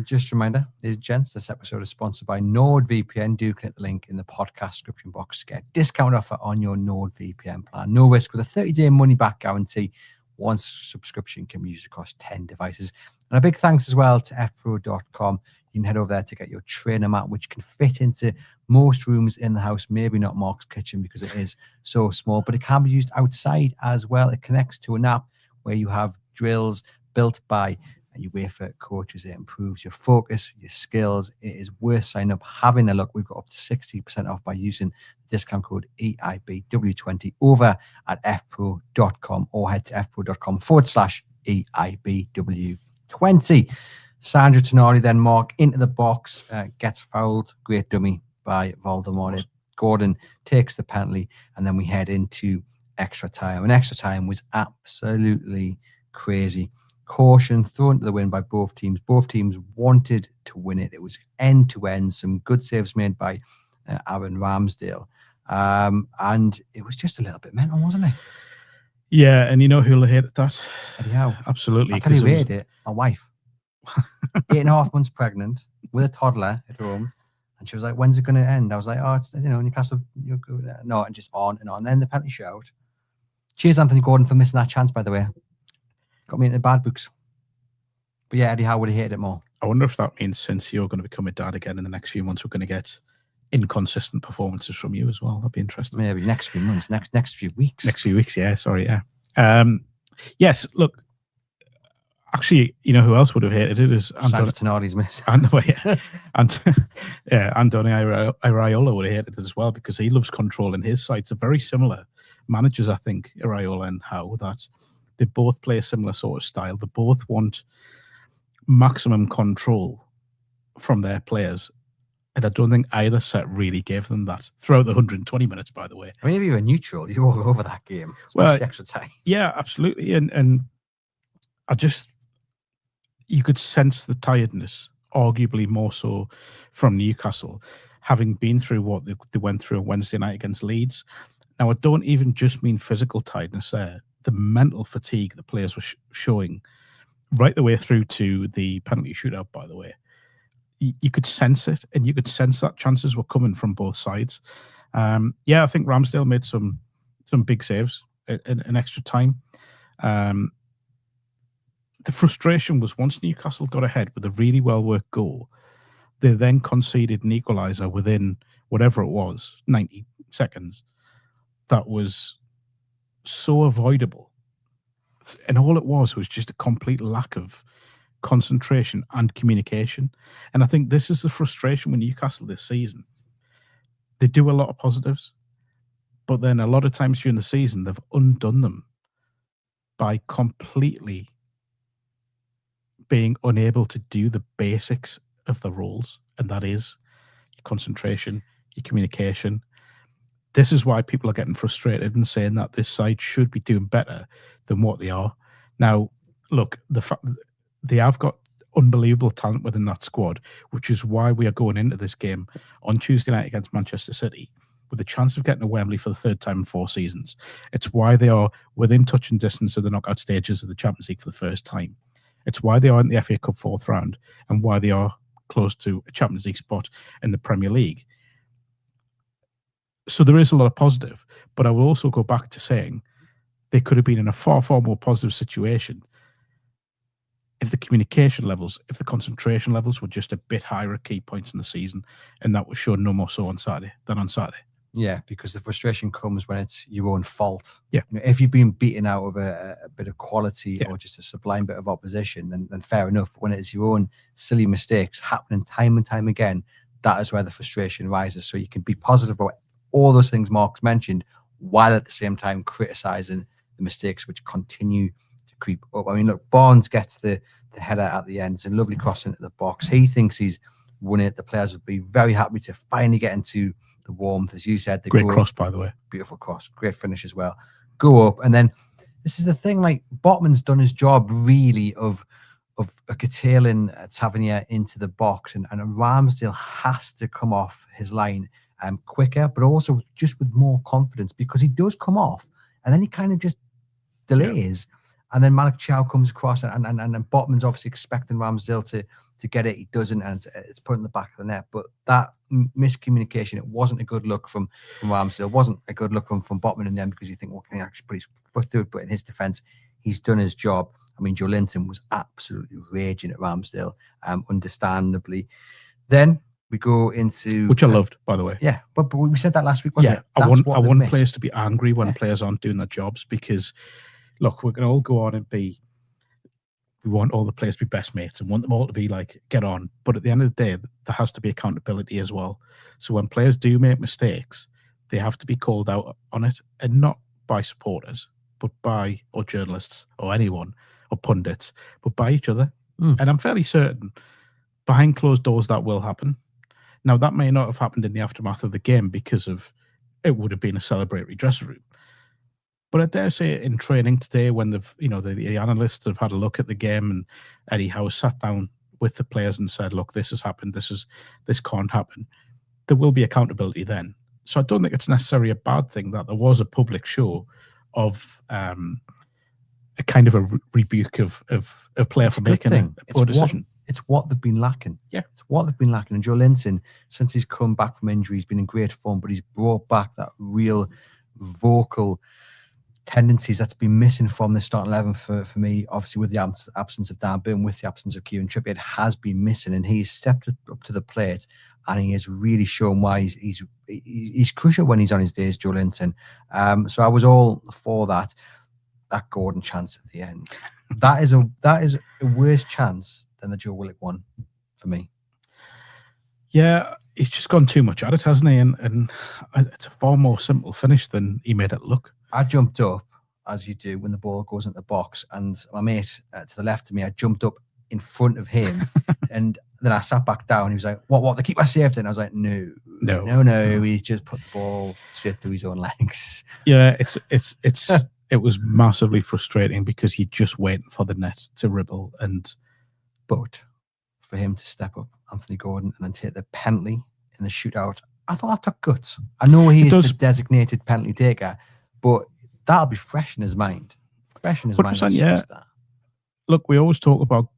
Just a reminder, ladies and gents, this episode is sponsored by NordVPN. Do click the link in the podcast description box to get a discount offer on your NordVPN plan. No risk with a 30-day money-back guarantee. One subscription can be used across 10 devices. And a big thanks as well to fpro.com. You can head over there to get your trainer mat, which can fit into most rooms in the house. Maybe not Mark's kitchen because it is so small, but it can be used outside as well. It connects to an app where you have drills built by UEFA coaches. It improves your focus, your skills. It is worth signing up, having a look. We've got up to 60% off by using the discount code EIBW20 over at fpro.com, or head to fpro.com/EIBW20. Sandro Tonali then, Mark, into the box, gets fouled. Great dummy by Voldemort. Gordon takes the penalty, and then we head into extra time. And extra time was absolutely crazy. Caution thrown to the wind by both teams. Both teams wanted to win it. It was end-to-end. Some good saves made by Aaron Ramsdale. And it was just a little bit mental, wasn't it? Yeah, and you know who'll have hated that? Eddie Howe. Absolutely. I tell you who hated it. My wife. 8.5 months pregnant with a toddler at home, and she was like, "When's it going to end?" I was like, "Oh, it's Newcastle." No, and just on and on. Then the penalty shout, Cheers, Anthony Gordon, for missing that chance, by the way. Got me into the bad books. But yeah, Eddie Howe would have hated it more. I wonder if that means since you're going to become a dad again in the next few months, we're going to get inconsistent performances from you as well. That'd be interesting. Maybe next few months, next few weeks. Next few weeks, yeah. Sorry, yeah. Yes, look, actually, you know who else would have hated it is Sandro Tonali's miss. Andoni Iraola would have hated it as well because he loves control in his sides. They're very similar managers, I think, Iraola and Howe, that they both play a similar sort of style. They both want maximum control from their players. And I don't think either set really gave them that throughout the 120 minutes, by the way. I mean, if you were neutral, you're all over that game. Especially extra time. Yeah, absolutely. And I just, you could sense the tiredness, arguably more so from Newcastle, having been through what they went through on Wednesday night against Leeds. Now, I don't even just mean physical tiredness there. The mental fatigue the players were showing right the way through to the penalty shootout, by the way. You could sense it, and you could sense that chances were coming from both sides. Yeah, I think Ramsdale made some big saves in extra time. The frustration was once Newcastle got ahead with a really well-worked goal, they then conceded an equalizer within whatever it was, 90 seconds. That was so avoidable. And all it was just a complete lack of concentration and communication. And I think this is the frustration with Newcastle this season. They do a lot of positives, but then a lot of times during the season, they've undone them by completely being unable to do the basics of the roles. And that is your concentration, your communication. This is why people are getting frustrated and saying that this side should be doing better than what they are. Now, look, they have got unbelievable talent within that squad, which is why we are going into this game on Tuesday night against Manchester City with a chance of getting to Wembley for the third time in 4 seasons. It's why they are within touching distance of the knockout stages of the Champions League for the first time. It's why they are in the FA Cup 4th round and why they are close to a Champions League spot in the Premier League. So there is a lot of positive, but I will also go back to saying they could have been in a far, far more positive situation if the communication levels, if the concentration levels were just a bit higher at key points in the season, and that was shown no more so on Saturday than on Saturday. Yeah, because the frustration comes when it's your own fault. Yeah. You know, if you've been beaten out of a bit of quality or just a sublime bit of opposition, then fair enough. But when it's your own silly mistakes happening time and time again, that is where the frustration rises. So you can be positive about all those things Mark's mentioned, while at the same time criticising the mistakes which continue to creep up. I mean, look, Barnes gets the header at the end. It's a lovely cross into the box. He thinks he's won it. The players will be very happy to finally get into the warmth. As you said, great cross, by the way. Beautiful cross. Great finish as well. Go up. And then this is the thing, like, Botman's done his job really of curtailing Tavernier into the box, and Ramsdale has to come off his line quicker, but also just with more confidence, because he does come off and then he kind of just delays. Yeah. And then Malik Chow comes across, and Botman's obviously expecting Ramsdale to get it. He doesn't, and it's put in the back of the net. But that miscommunication, it wasn't a good look from Ramsdale. It wasn't a good look from Botman in them, because you think, well, can he actually put his foot through it? But in his defence, he's done his job. I mean, Joelinton was absolutely raging at Ramsdale, understandably. Then we go into... Which I loved, by the way. Yeah, but we said that last week, wasn't it? I want players to be angry when players aren't doing their jobs, because... Look, we're going to all go on and we want all the players to be best mates and want them all to be like, get on. But at the end of the day, there has to be accountability as well. So when players do make mistakes, they have to be called out on it, and not by supporters, but by, or journalists, or anyone, or pundits, but by each other. And I'm fairly certain behind closed doors that will happen. Now, that may not have happened in the aftermath of the game because of it would have been a celebratory dressing room. But I dare say in training today, when the analysts have had a look at the game, and Eddie Howe sat down with the players and said, look, this has happened, this can't happen, there will be accountability then. So I don't think it's necessarily a bad thing that there was a public show of a kind of a rebuke of a player for making a poor decision. It's what they've been lacking. Yeah. It's what they've been lacking. And Joelinton, since he's come back from injury, he's been in great form, but he's brought back that real vocal tendencies that's been missing from the starting 11 for me, obviously with the absence of Dan Burn, with the absence of Kieran Trippier, it has been missing, and he's stepped up to the plate, and he has really shown why he's crucial when he's on his days, Joelinton. So I was all for that Gordon chance at the end. that is a worse chance than the Joe Willock one for me. Yeah, he's just gone too much at it, hasn't he? And it's a far more simple finish than he made it look. I jumped up, as you do, when the ball goes into the box, and my mate to the left of me, I jumped up in front of him, and then I sat back down. He was like, "What? The keeper saved it." And I was like, "No. He's just put the ball straight through his own legs." Yeah, it was massively frustrating because you're just waiting for the net to ripple, but for him to step up, Anthony Gordon, and then take the penalty in the shootout, I thought that took guts. I know he is the designated penalty taker, but that'll be fresh in his mind. Yeah. Look, we always talk about,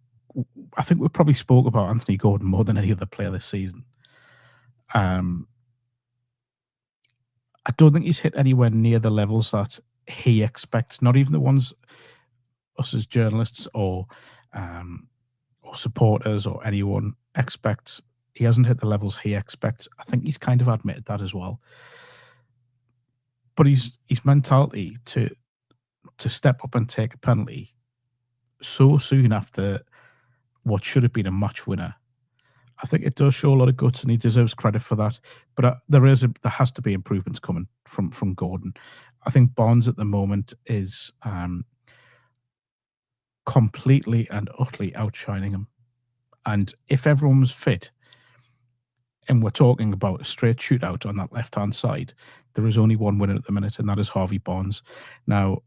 I think we probably spoke about Anthony Gordon more than any other player this season. I don't think he's hit anywhere near the levels that he expects, not even the ones us as journalists or supporters or anyone expects. He hasn't hit the levels he expects. I think he's kind of admitted that as well. But his mentality to step up and take a penalty so soon after what should have been a match winner, I think it does show a lot of guts, and he deserves credit for that. But there has to be improvements coming from Gordon. I think Barnes at the moment is completely and utterly outshining him. And if everyone was fit, and we're talking about a straight shootout on that left-hand side, there is only one winner at the minute, and that is Harvey Barnes. Now,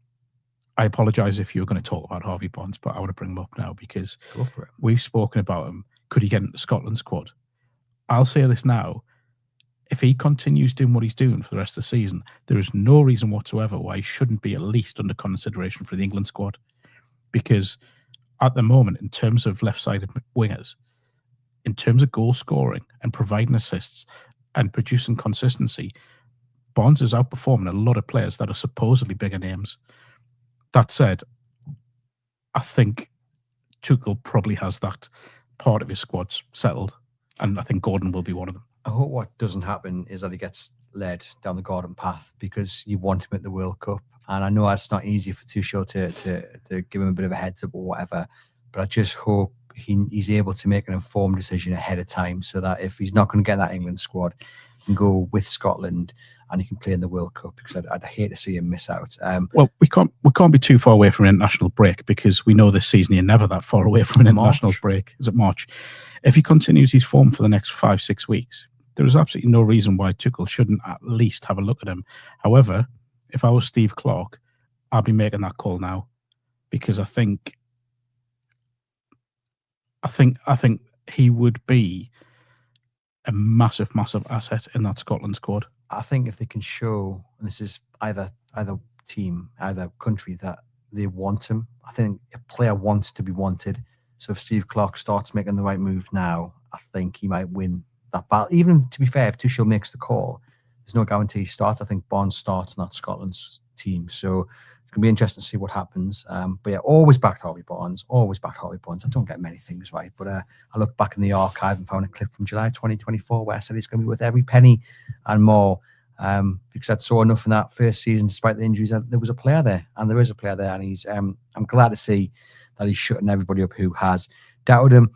I apologise if you were going to talk about Harvey Barnes, but I want to bring him up now because we've spoken about him. Could he get into the Scotland squad? I'll say this now. If he continues doing what he's doing for the rest of the season, there is no reason whatsoever why he shouldn't be at least under consideration for the England squad. Because at the moment, in terms of left-sided wingers, in terms of goal scoring and providing assists and producing consistency, Barnes is outperforming a lot of players that are supposedly bigger names. That said, I think Tuchel probably has that part of his squad settled, and I think Gordon will be one of them. I hope what doesn't happen is that he gets led down the Gordon path, because you want him at the World Cup. And I know it's not easy for Tuchel to give him a bit of a heads up or whatever, but I just hope he's able to make an informed decision ahead of time, so that if he's not going to get that England squad, he can go with Scotland and he can play in the World Cup, because I'd hate to see him miss out. Well, we can't be too far away from an international break, because we know this season you're never that far away from an international break. Is it March? If he continues his form for the next 5-6 weeks, there is absolutely no reason why Tuchel shouldn't at least have a look at him. However, if I was Steve Clarke, I'd be making that call now, because I think he would be a massive, massive asset in that Scotland squad. I think if they can show, and this is either team, either country, that they want him, I think a player wants to be wanted. So if Steve Clarke starts making the right move now, I think he might win that battle. Even, to be fair, if Tuchel makes the call, there's no guarantee he starts. I think Barnes starts in that Scotland's team. So it's going to be interesting to see what happens. But yeah, always backed Harvey Barnes. I don't get many things right, but I looked back in the archive and found a clip from July 2024 where I said he's going to be worth every penny and more, because I'd saw enough in that first season, despite the injuries, that there was a player there, and there is a player there, and he's. I'm glad to see that he's shutting everybody up who has doubted him.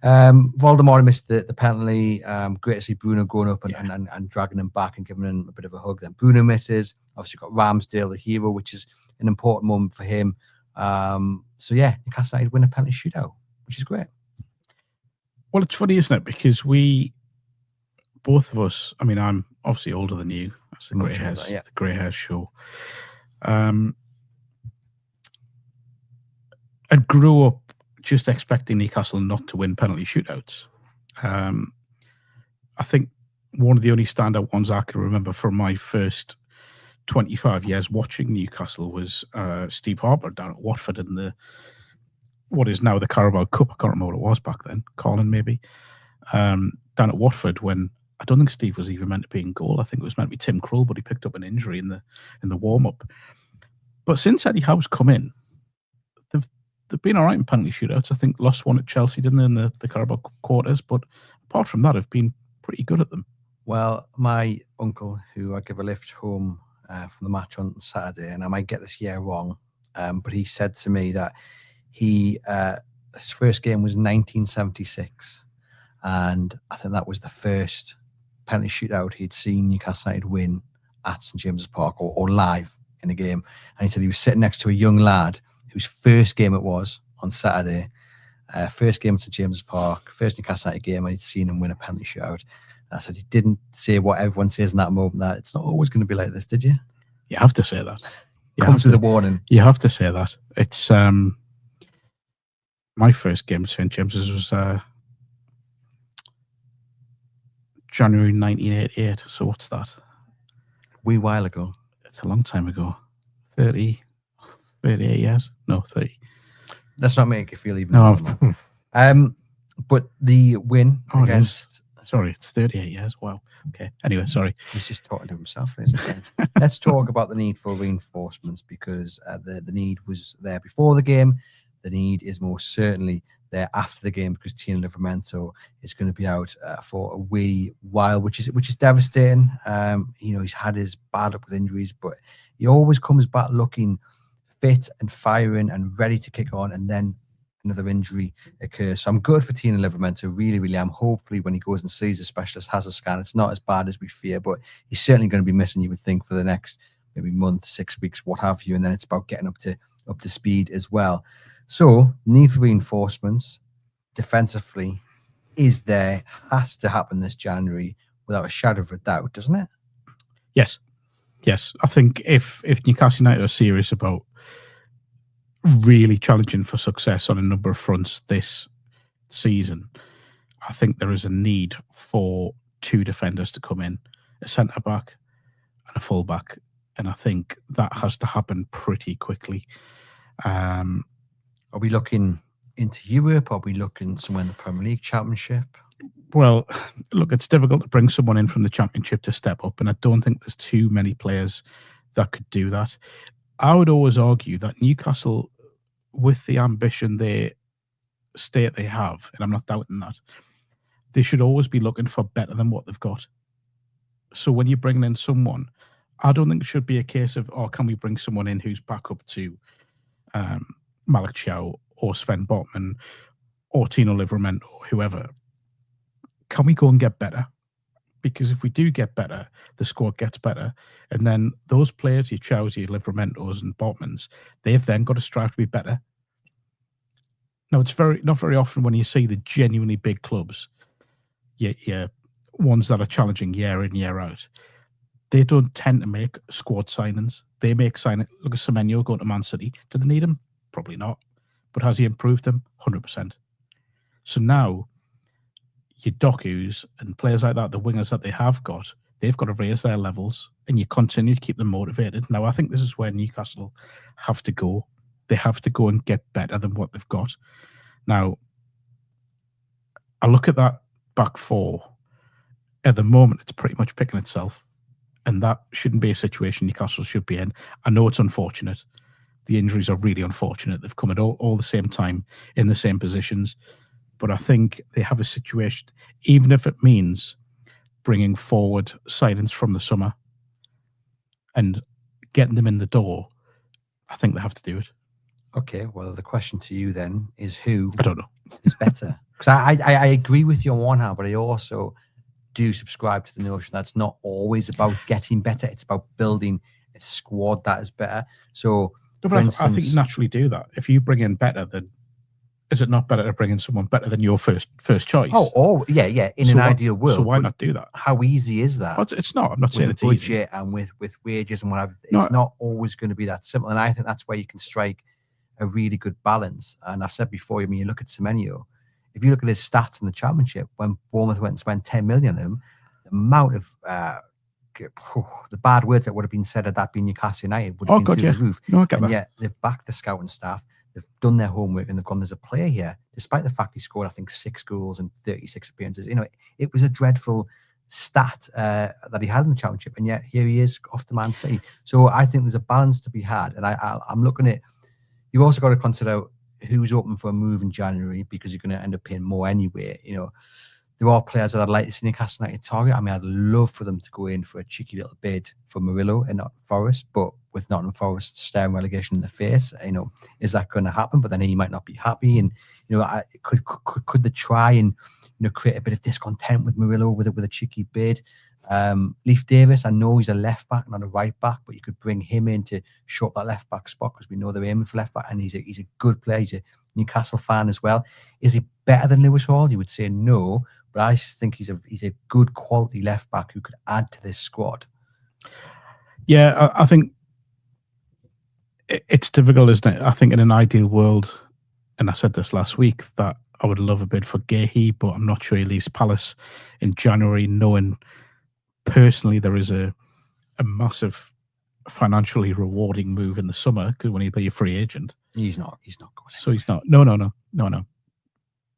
Voldemort missed the penalty. Great to see Bruno going up and dragging him back and giving him a bit of a hug. Then Bruno misses. Obviously got Ramsdale, the hero, which is an important moment for him. So yeah, Newcastle United win a penalty shootout, which is great. Well, it's funny, isn't it? Because both of us, I mean, I'm obviously older than you. That's the grey hairs show. I grew up just expecting Newcastle not to win penalty shootouts. I think one of the only standout ones I can remember from my first 25 years watching Newcastle was Steve Harper down at Watford in what is now the Carabao Cup. I can't remember what it was back then. Colin, maybe. Down at Watford, when I don't think Steve was even meant to be in goal. I think it was meant to be Tim Krul, but he picked up an injury in the warm-up. But since Eddie Howe's come in, they've been all right in penalty shootouts. I think lost one at Chelsea, didn't they, in the Carabao quarters? But apart from that, have been pretty good at them. Well, my uncle, who I give a lift home from the match on Saturday, and I might get this year wrong, but he said to me that his first game was 1976, and I think that was the first penalty shootout he'd seen Newcastle United win at St James's Park or live in a game. And he said he was sitting next to a young lad whose first game it was on Saturday, first game at St James's Park, first Newcastle United game, and he'd seen him win a penalty shootout. And I said he didn't say what everyone says in that moment, that it's not always going to be like this, did you? You have to say that. Comes with a warning. You have to say that. It's my first game at St James's was January 1988. So what's that? A wee while ago. It's a long time ago. 38 years? No, 30. Let's not make you feel even No. but the win against... Sorry, it's 38 years. Wow. Okay. Anyway, sorry. He's just talking to himself. Let's talk about the need for reinforcements, because the need was there before the game. The need is most certainly there after the game, because Tino Livramento is going to be out for a wee while, which is devastating. He's had his bad luck with injuries, but he always comes back looking fit and firing and ready to kick on, and then another injury occurs. So I'm good for Tino Livramento, really, really am. Hopefully when he goes and sees a specialist, has a scan, it's not as bad as we fear, but he's certainly going to be missing, you would think, for the next maybe month, 6 weeks, what have you, and then it's about getting up to speed as well. So need for reinforcements defensively is there, has to happen this January without a shadow of a doubt, doesn't it? Yes. I think if Newcastle United are serious about really challenging for success on a number of fronts this season, I think there is a need for two defenders to come in, a centre-back and a full-back, and I think that has to happen pretty quickly. Are we looking into Europe? Are we looking somewhere in the Premier League Championship? Well, look, it's difficult to bring someone in from the Championship to step up, and I don't think there's too many players that could do that. I would always argue that Newcastle, with the ambition they have, and I'm not doubting that, they should always be looking for better than what they've got. So when you're bringing in someone, I don't think it should be a case of, can we bring someone in who's back up to Malik Chow or Sven Botman or Tino Livramento or whoever. Can we go and get better? Because if we do get better, the squad gets better. And then those players, your Chows, your Livramentos and Botmans, they've then got to strive to be better. Now, it's not very often when you see the genuinely big clubs, yeah, ones that are challenging year in, year out, they don't tend to make squad signings. They make signings. Look at Semenyo going to Man City. Do they need him? Probably not. But has he improved them? 100%. So now, your Dokus and players like that, the wingers that they have got, they've got to raise their levels, and you continue to keep them motivated. Now, I think this is where Newcastle have to go. They have to go and get better than what they've got. Now, I look at that back four. At the moment, it's pretty much picking itself, and that shouldn't be a situation Newcastle should be in. I know it's unfortunate. The injuries are really unfortunate. They've come at all the same time in the same positions. But I think they have a situation, even if it means bringing forward signings from the summer and getting them in the door, I think they have to do it. Okay, well, the question to you then is who I don't know. is better? Because I agree with you on one hand, but I also do subscribe to the notion that it's not always about getting better. It's about building a squad that is better. So, for instance, I think you naturally do that. If you bring in better, then is it not better to bring in someone better than your first choice? Yeah. In an ideal world. So why not do that? How easy is that? It's not. I'm not saying it's budget easy. And with wages and whatever. It's not always going to be that simple. And I think that's where you can strike a really good balance. And I've said before, I mean, you look at Semenyo, if you look at his stats in the Championship, when Bournemouth went and spent 10 million on him, the amount of the bad words that would have been said at that being Newcastle United would have been through the roof. No, I get that. Yet they've backed the scouting staff. They've done their homework and they've gone, there's a player here, despite the fact he scored, I think, 6 goals and 36 appearances. You know, it was a dreadful stat that he had in the Championship, and yet here he is off to Man City. So I think there's a balance to be had, and I'm looking at. You also got to consider who's open for a move in January, because you're going to end up paying more anyway. There are players that I'd like to see Newcastle United target. I mean, I'd love for them to go in for a cheeky little bid for Murillo in Nottingham Forest, but with Nottingham Forest staring relegation in the face, is that going to happen? But then he might not be happy, and could they try and create a bit of discontent with Murillo with a cheeky bid? Leif Davis, I know he's a left back, not a right back, but you could bring him in to shore up that left back spot, because we know they're aiming for left back, and he's a good player. He's a Newcastle fan as well. Is he better than Lewis Hall? You would say no, but I think he's a good quality left back who could add to this squad. Yeah, I think it's difficult, isn't it? I think in an ideal world, and I said this last week, that I would love a bid for Gahey, but I'm not sure he leaves Palace in January, knowing personally there is a massive financially rewarding move in the summer, because when he'll be a free agent. He's not going. So he's not. No.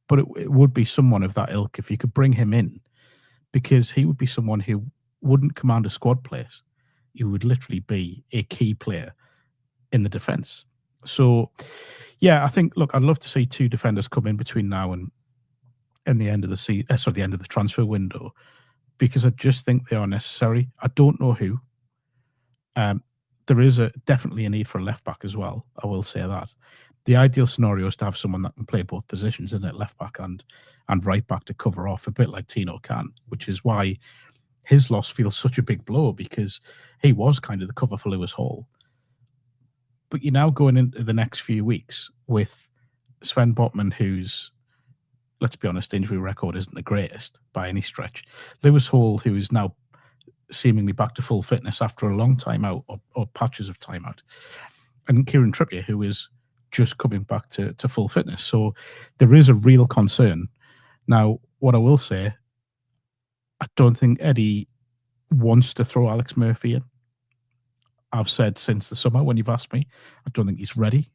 But it would be someone of that ilk if you could bring him in, because he would be someone who wouldn't command a squad place. He would literally be a key player in the defence. So, yeah, I think, look, I'd love to see two defenders come in between now and the end of the the end of the transfer window, because I just think they are necessary. I don't know who. There is definitely a need for a left back as well. I will say that. The ideal scenario is to have someone that can play both positions, isn't it? Left back and right back, to cover off a bit like Tino can, which is why his loss feels such a big blow, because he was kind of the cover for Lewis Hall. But you're now going into the next few weeks with Sven Botman, whose, let's be honest, injury record isn't the greatest by any stretch. Lewis Hall, who is now seemingly back to full fitness after a long time out, or patches of time out. And Kieran Trippier, who is just coming back to full fitness. So there is a real concern. Now, what I will say, I don't think Eddie wants to throw Alex Murphy in. I've said since the summer when you've asked me, I don't think he's ready.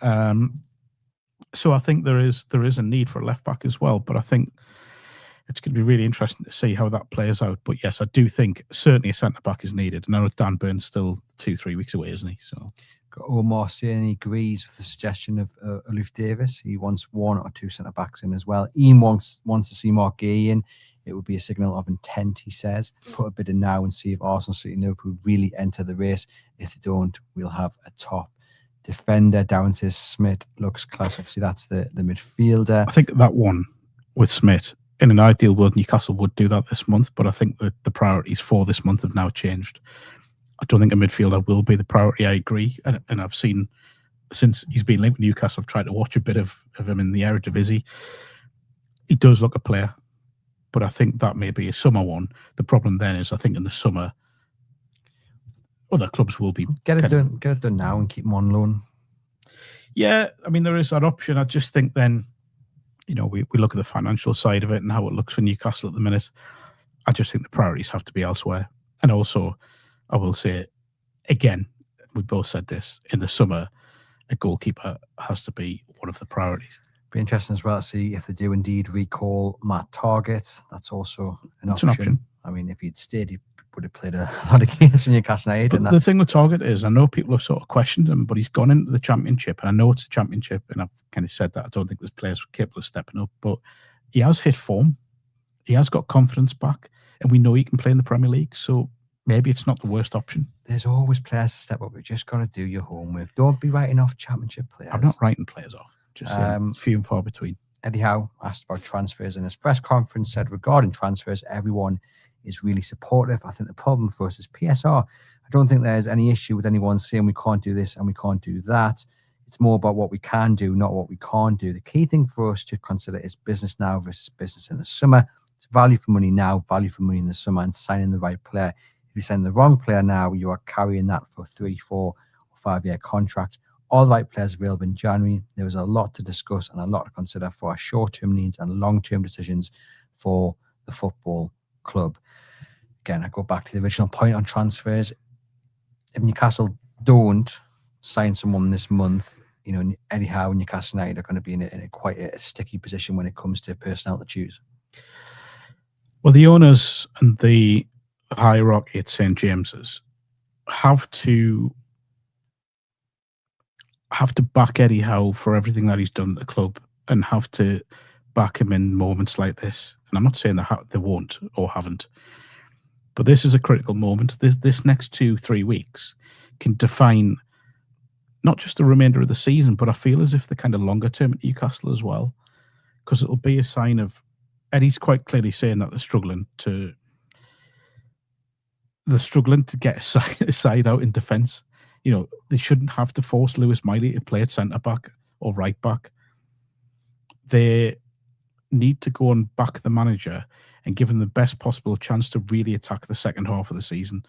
So I think there is a need for a left back as well, but I think it's going to be really interesting to see how that plays out. But yes, I do think certainly a centre back is needed. And I know Dan Byrne's still 2-3 weeks away, isn't he? So got Omar saying he agrees with the suggestion of Leif Davis. He wants one or two centre backs in as well. Ian wants to see Mark Gay in. It would be a signal of intent, he says. Put a bid in now and see if Arsenal, City, and Liverpool really enter the race. If they don't, we'll have a top defender. Darren says Smith looks class. Obviously, that's the midfielder. I think that one with Smith, in an ideal world, Newcastle would do that this month, but I think that the priorities for this month have now changed. I don't think a midfielder will be the priority. I agree. And I've seen, since he's been linked with Newcastle, I've tried to watch a bit of him in the Eredivisie. He does look a player, but I think that may be a summer one. The problem then is, I think in the summer, other clubs will be... Get it done now and keep him on loan. Yeah, I mean, there is that option. I just think then, we look at the financial side of it and how it looks for Newcastle at the minute. I just think the priorities have to be elsewhere. And also, I will say, again, we both said this, in the summer, a goalkeeper has to be one of the priorities. Be interesting as well to see if they do indeed recall Matt Targett. That's also an option. I mean, if he'd stayed, he would have played a lot of games in Newcastle United. But the thing with Targett is, I know people have sort of questioned him, but he's gone into the Championship, and I know it's a Championship, and I've kind of said that I don't think there's players capable of stepping up, but he has hit form. He has got confidence back, and we know he can play in the Premier League, so maybe it's not the worst option. There's always players to step up. You've just got to do your homework. Don't be writing off Championship players. I'm not writing players off. Just few and far between. Eddie Howe asked about transfers in his press conference, said regarding transfers, everyone is really supportive. I think the problem for us is PSR. I don't think there's any issue with anyone saying we can't do this and we can't do that. It's more about what we can do, not what we can't do. The key thing for us to consider is business now versus business in the summer. It's value for money now, value for money in the summer, and signing the right player. If you sign the wrong player now, you are carrying that for 3, 4, or 5-year contract. All the right players available in January. There is a lot to discuss and a lot to consider for our short-term needs and long-term decisions for the football club. Again, I go back to the original point on transfers. If Newcastle don't sign someone this month, Eddie Howe and Newcastle United are going to be in quite a sticky position when it comes to personnel to choose. Well, the owners and the hierarchy at St James's have to back Eddie Howe for everything that he's done at the club, and have to back him in moments like this. And I'm not saying that they won't or haven't, but this is a critical moment. This next 2-3 weeks can define not just the remainder of the season, but I feel as if the kind of longer term at Newcastle as well, because it'll be a sign of Eddie's quite clearly saying that they're struggling to get a side out in defence. You know, they shouldn't have to force Lewis Miley to play at centre back or right back. They need to go and back the manager and give him the best possible chance to really attack the second half of the season.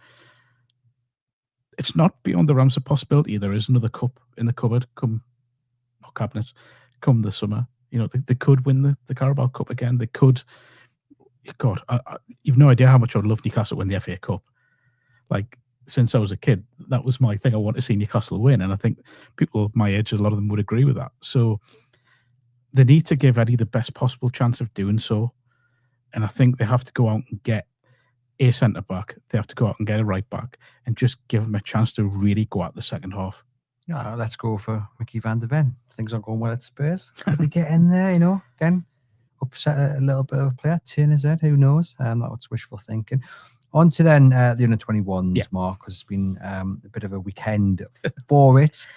It's not beyond the realms of possibility. There is another cup in the cupboard come the summer. You know, they could win the Carabao Cup again. They could. God, you've no idea how much I would love Newcastle win the FA Cup. Like, since I was a kid, that was my thing. I want to see Newcastle win. And I think people my age, a lot of them would agree with that. So they need to give Eddie the best possible chance of doing so. And I think they have to go out and get a centre-back. They have to go out and get a right-back and just give him a chance to really go at the second half. Yeah, let's go for Mickey van der Ven. Things aren't going well at Spurs. Could they get in there, you know, again, upset a little bit of a player, turn his head, who knows? That's wishful thinking. On to then the under-21s, Mark, because it's been a bit of a weekend for it.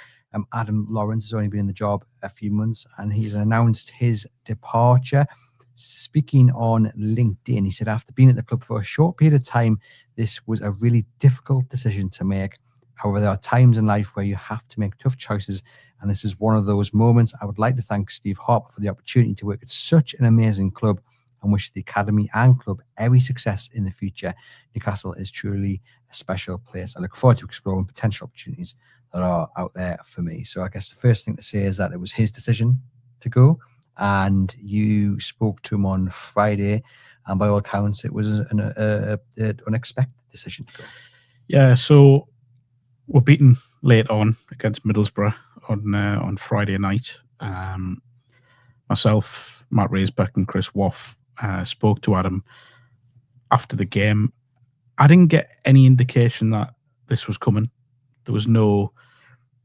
Adam Lawrence has only been in the job a few months, and he's announced his departure. Speaking on LinkedIn, he said, after being at the club for a short period of time, this was a really difficult decision to make. However, there are times in life where you have to make tough choices, and this is one of those moments. I would like to thank Steve Harper for the opportunity to work at such an amazing club and wish the academy and club every success in the future. Newcastle is truly a special place. I look forward to exploring potential opportunities that are out there for me. So I guess the first thing to say is that it was his decision to go, and you spoke to him on Friday, and by all accounts, it was an unexpected decision to go. Yeah, so we're beaten late on against Middlesbrough on Friday night. Myself, Matt Raisbeck and Chris Woff spoke to Adam after the game. I didn't get any indication that this was coming. There was no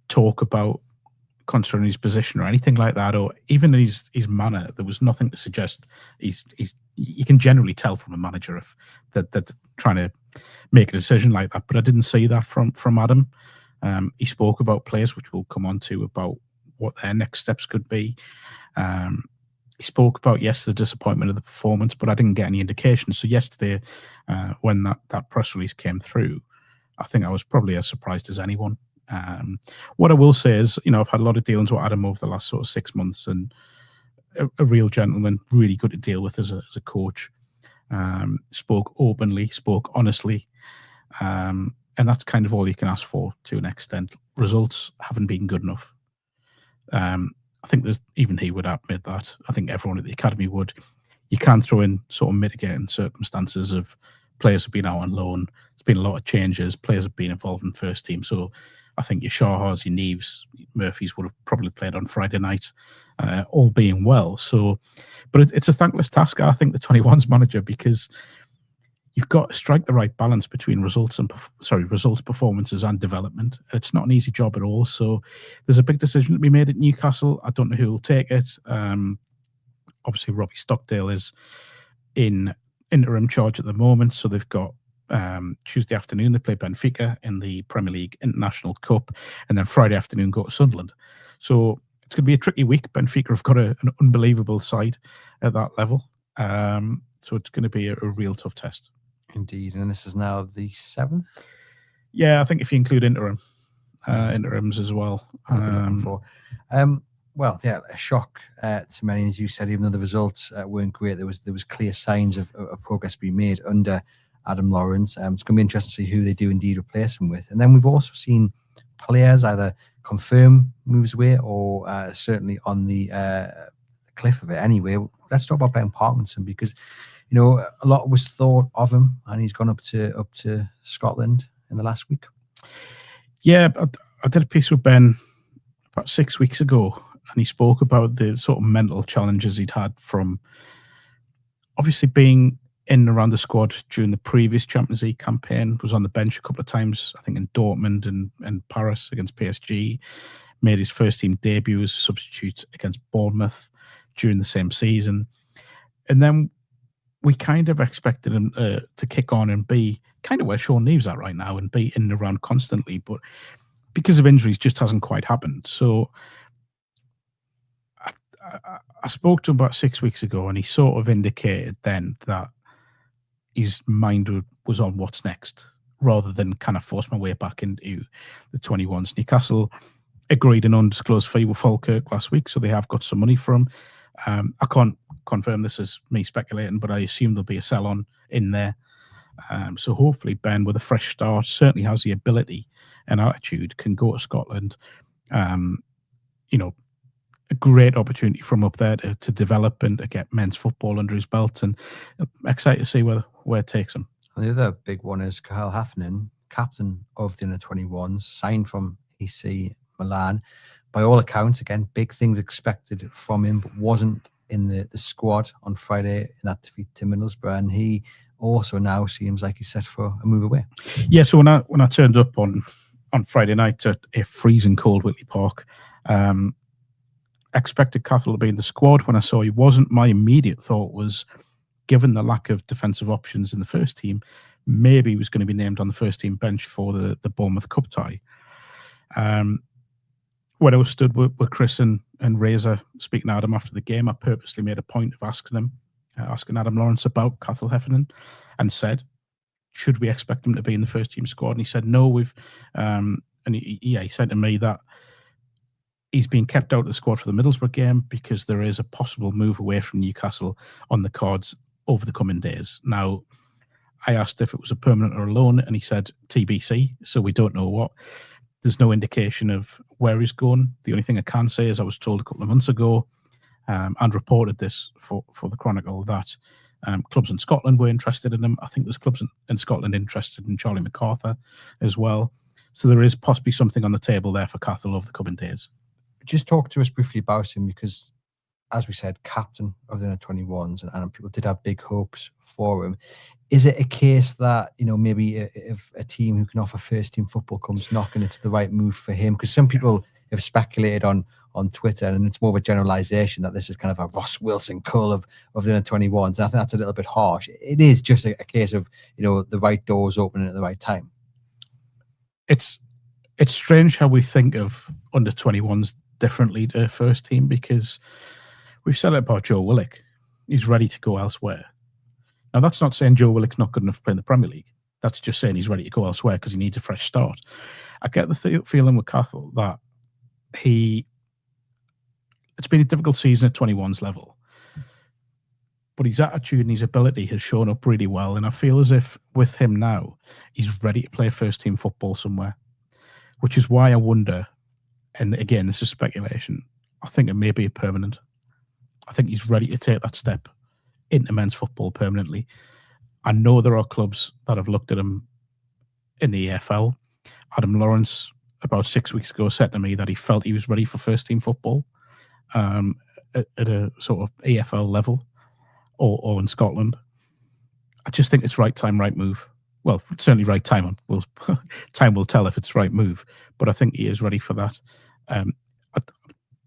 talk about concerning his position or anything like that, or even his manner. There was nothing to suggest he's. You can generally tell from a manager if that trying to make a decision like that. But I didn't see that from Adam. He spoke about players, which we'll come on to, about what their next steps could be. He spoke about, yes, the disappointment of the performance, but I didn't get any indication. So yesterday, when that press release came through, I think I was probably as surprised as anyone. What I will say is, you know, I've had a lot of dealings with Adam over the last sort of 6 months, and a real gentleman, really good to deal with as a coach. Spoke openly, spoke honestly, and that's kind of all you can ask for to an extent. Results haven't been good enough. I think even he would admit that. I think everyone at the academy would. You can throw in sort of mitigating circumstances of players have been out on loan. There's been a lot of changes. Players have been involved in first team. So I think your Shahars, your Neves, Murphys would have probably played on Friday night, all being well. So, but it's a thankless task, I think, the 21s manager, because you've got to strike the right balance between results, performances, and development. It's not an easy job at all. So there's a big decision to be made at Newcastle. I don't know who will take it. Obviously, Robbie Stockdale is in interim charge at the moment. So they've got Tuesday afternoon, they play Benfica in the Premier League International Cup, and then Friday afternoon go to Sunderland. So it's going to be a tricky week. Benfica have got an unbelievable side at that level. So it's going to be a real tough test. Indeed. And this is now the 7th? Yeah, I think if you include interims as well. Well, yeah, a shock to many, as you said, even though the results weren't great, there was clear signs of progress being made under Adam Lawrence. It's going to be interesting to see who they do indeed replace him with. And then we've also seen players either confirm moves away or certainly on the cliff of it anyway. Let's talk about Ben Parkinson, because you know a lot was thought of him, and he's gone up to Scotland in the last week. Yeah, I did a piece with Ben about 6 weeks ago, and he spoke about the sort of mental challenges he'd had from obviously being in and around the squad during the previous Champions League campaign, was on the bench a couple of times, I think in Dortmund and Paris against PSG, made his first team debut as a substitute against Bournemouth during the same season. And then we kind of expected him to kick on and be kind of where Sean Neve's at right now and be in and around constantly, but because of injuries, just hasn't quite happened. So I spoke to him about 6 weeks ago, and he sort of indicated then that his mind was on what's next, rather than kind of force my way back into the 21s. Newcastle agreed an undisclosed fee with Falkirk last week, so they have got some money for him. I can't confirm this as me speculating, but I assume there'll be a sell-on in there. So hopefully Ben, with a fresh start, certainly has the ability and attitude, can go to Scotland. A great opportunity from up there to develop and to get men's football under his belt, and excited to see where it takes him. And the other big one is Kahal Hfn, captain of the under-21s, signed from AC Milan. By all accounts, again, big things expected from him, but wasn't in the squad on Friday in that defeat to Middlesbrough, and he also now seems like he's set for a move away. Yeah, so when I turned up on Friday night at a freezing cold Whitley Park, expected Cathal to be in the squad. When I saw he wasn't, my immediate thought was, given the lack of defensive options in the first team, maybe he was going to be named on the first team bench for the Bournemouth Cup tie. When I was stood with Chris and Razor speaking to Adam after the game, I purposely made a point of asking Adam Lawrence about Kahal Hfn, and said, should we expect him to be in the first team squad? And he said, no, he said to me that he's been kept out of the squad for the Middlesbrough game because there is a possible move away from Newcastle on the cards over the coming days. Now, I asked if it was a permanent or a loan, and he said TBC, so we don't know what. There's no indication of where he's going. The only thing I can say is I was told a couple of months ago, and reported this for the Chronicle, that clubs in Scotland were interested in him. I think there's clubs in Scotland interested in Charlie MacArthur as well. So there is possibly something on the table there for Cathal over the coming days. Just talk to us briefly about him, because, as we said, captain of the under-21s, and people did have big hopes for him. Is it a case that, maybe if a team who can offer first-team football comes knocking, it's the right move for him? Because some people have speculated on Twitter, and it's more of a generalisation that this is kind of a Ross Wilson cull of the under-21s, and I think that's a little bit harsh. It is just a case of, the right doors opening at the right time. It's strange how we think of under-21s differently to first team, because we've said it about Joe Willock. He's ready to go elsewhere. Now, that's not saying Joe Willock's not good enough to play in the Premier League. That's just saying he's ready to go elsewhere because he needs a fresh start. I get the feeling with Cathal that it's been a difficult season at 21s level, but his attitude and his ability has shown up really well, and I feel as if with him now, he's ready to play first team football somewhere, which is why I wonder, and again, this is speculation, I think it may be permanent. I think he's ready to take that step into men's football permanently. I know there are clubs that have looked at him in the EFL. Adam Lawrence, about 6 weeks ago, said to me that he felt he was ready for first team football at a sort of EFL level or in Scotland. I just think it's right time, right move. Well, it's certainly right time. Time will tell if it's right move, but I think he is ready for that.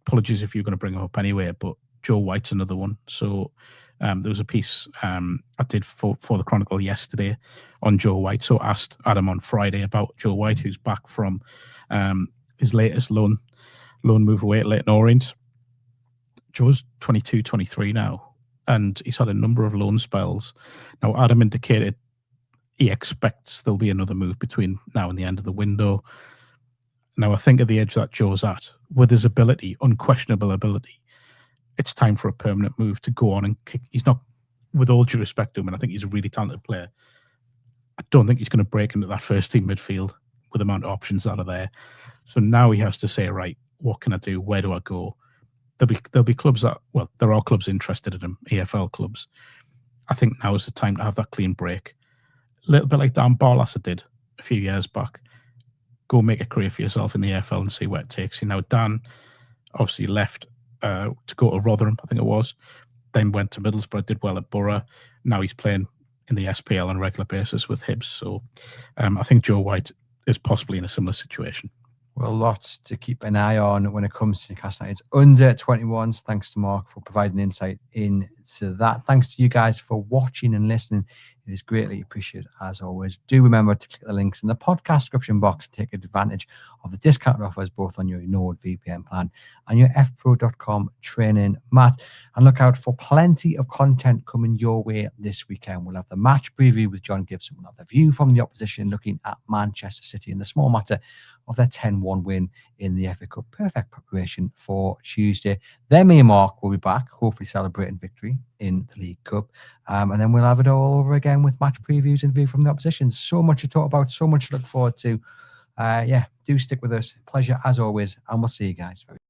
Apologies if you're going to bring him up anyway, but Joe White's another one. So there was a piece I did for the Chronicle yesterday on Joe White. So I asked Adam on Friday about Joe White, who's back from his latest loan move away at Leyton Orient. Joe's 22, 23 now, and he's had a number of loan spells. Now, Adam indicated he expects there'll be another move between now and the end of the window. Now, I think at the edge that Joe's at, with his ability, unquestionable ability, it's time for a permanent move to go on and kick. He's not, with all due respect to him, and I think he's a really talented player, I don't think he's going to break into that first team midfield with the amount of options that are there. So now he has to say, right, what can I do? Where do I go? There'll be clubs that, well, there are clubs interested in him, EFL clubs. I think now is the time to have that clean break. A little bit like Dan Barlasser did a few years back. Go make a career for yourself in the EFL and see where it takes you. Now, Dan obviously left to go to Rotherham, I think it was. Then went to Middlesbrough, did well at Borough. Now he's playing in the SPL on a regular basis with Hibs. So I think Joe White is possibly in a similar situation. Well, lots to keep an eye on when it comes to Newcastle United's under 21s. Thanks to Mark for providing insight into that. Thanks to you guys for watching and listening. It is greatly appreciated as always. Do remember to click the links in the podcast description box to take advantage of the discount offers both on your NordVPN plan and your fpro.com training mat. And look out for plenty of content coming your way this weekend. We'll have the match preview with John Gibson. We'll have the view from the opposition looking at Manchester City in the small matter of their 10-1 win in the FA Cup. Perfect preparation for Tuesday. Then me and Mark will be back, hopefully celebrating victory in the League Cup. And then we'll have it all over again with match previews and view from the opposition. So much to talk about, so much to look forward to. Do stick with us. Pleasure as always. And we'll see you guys very soon.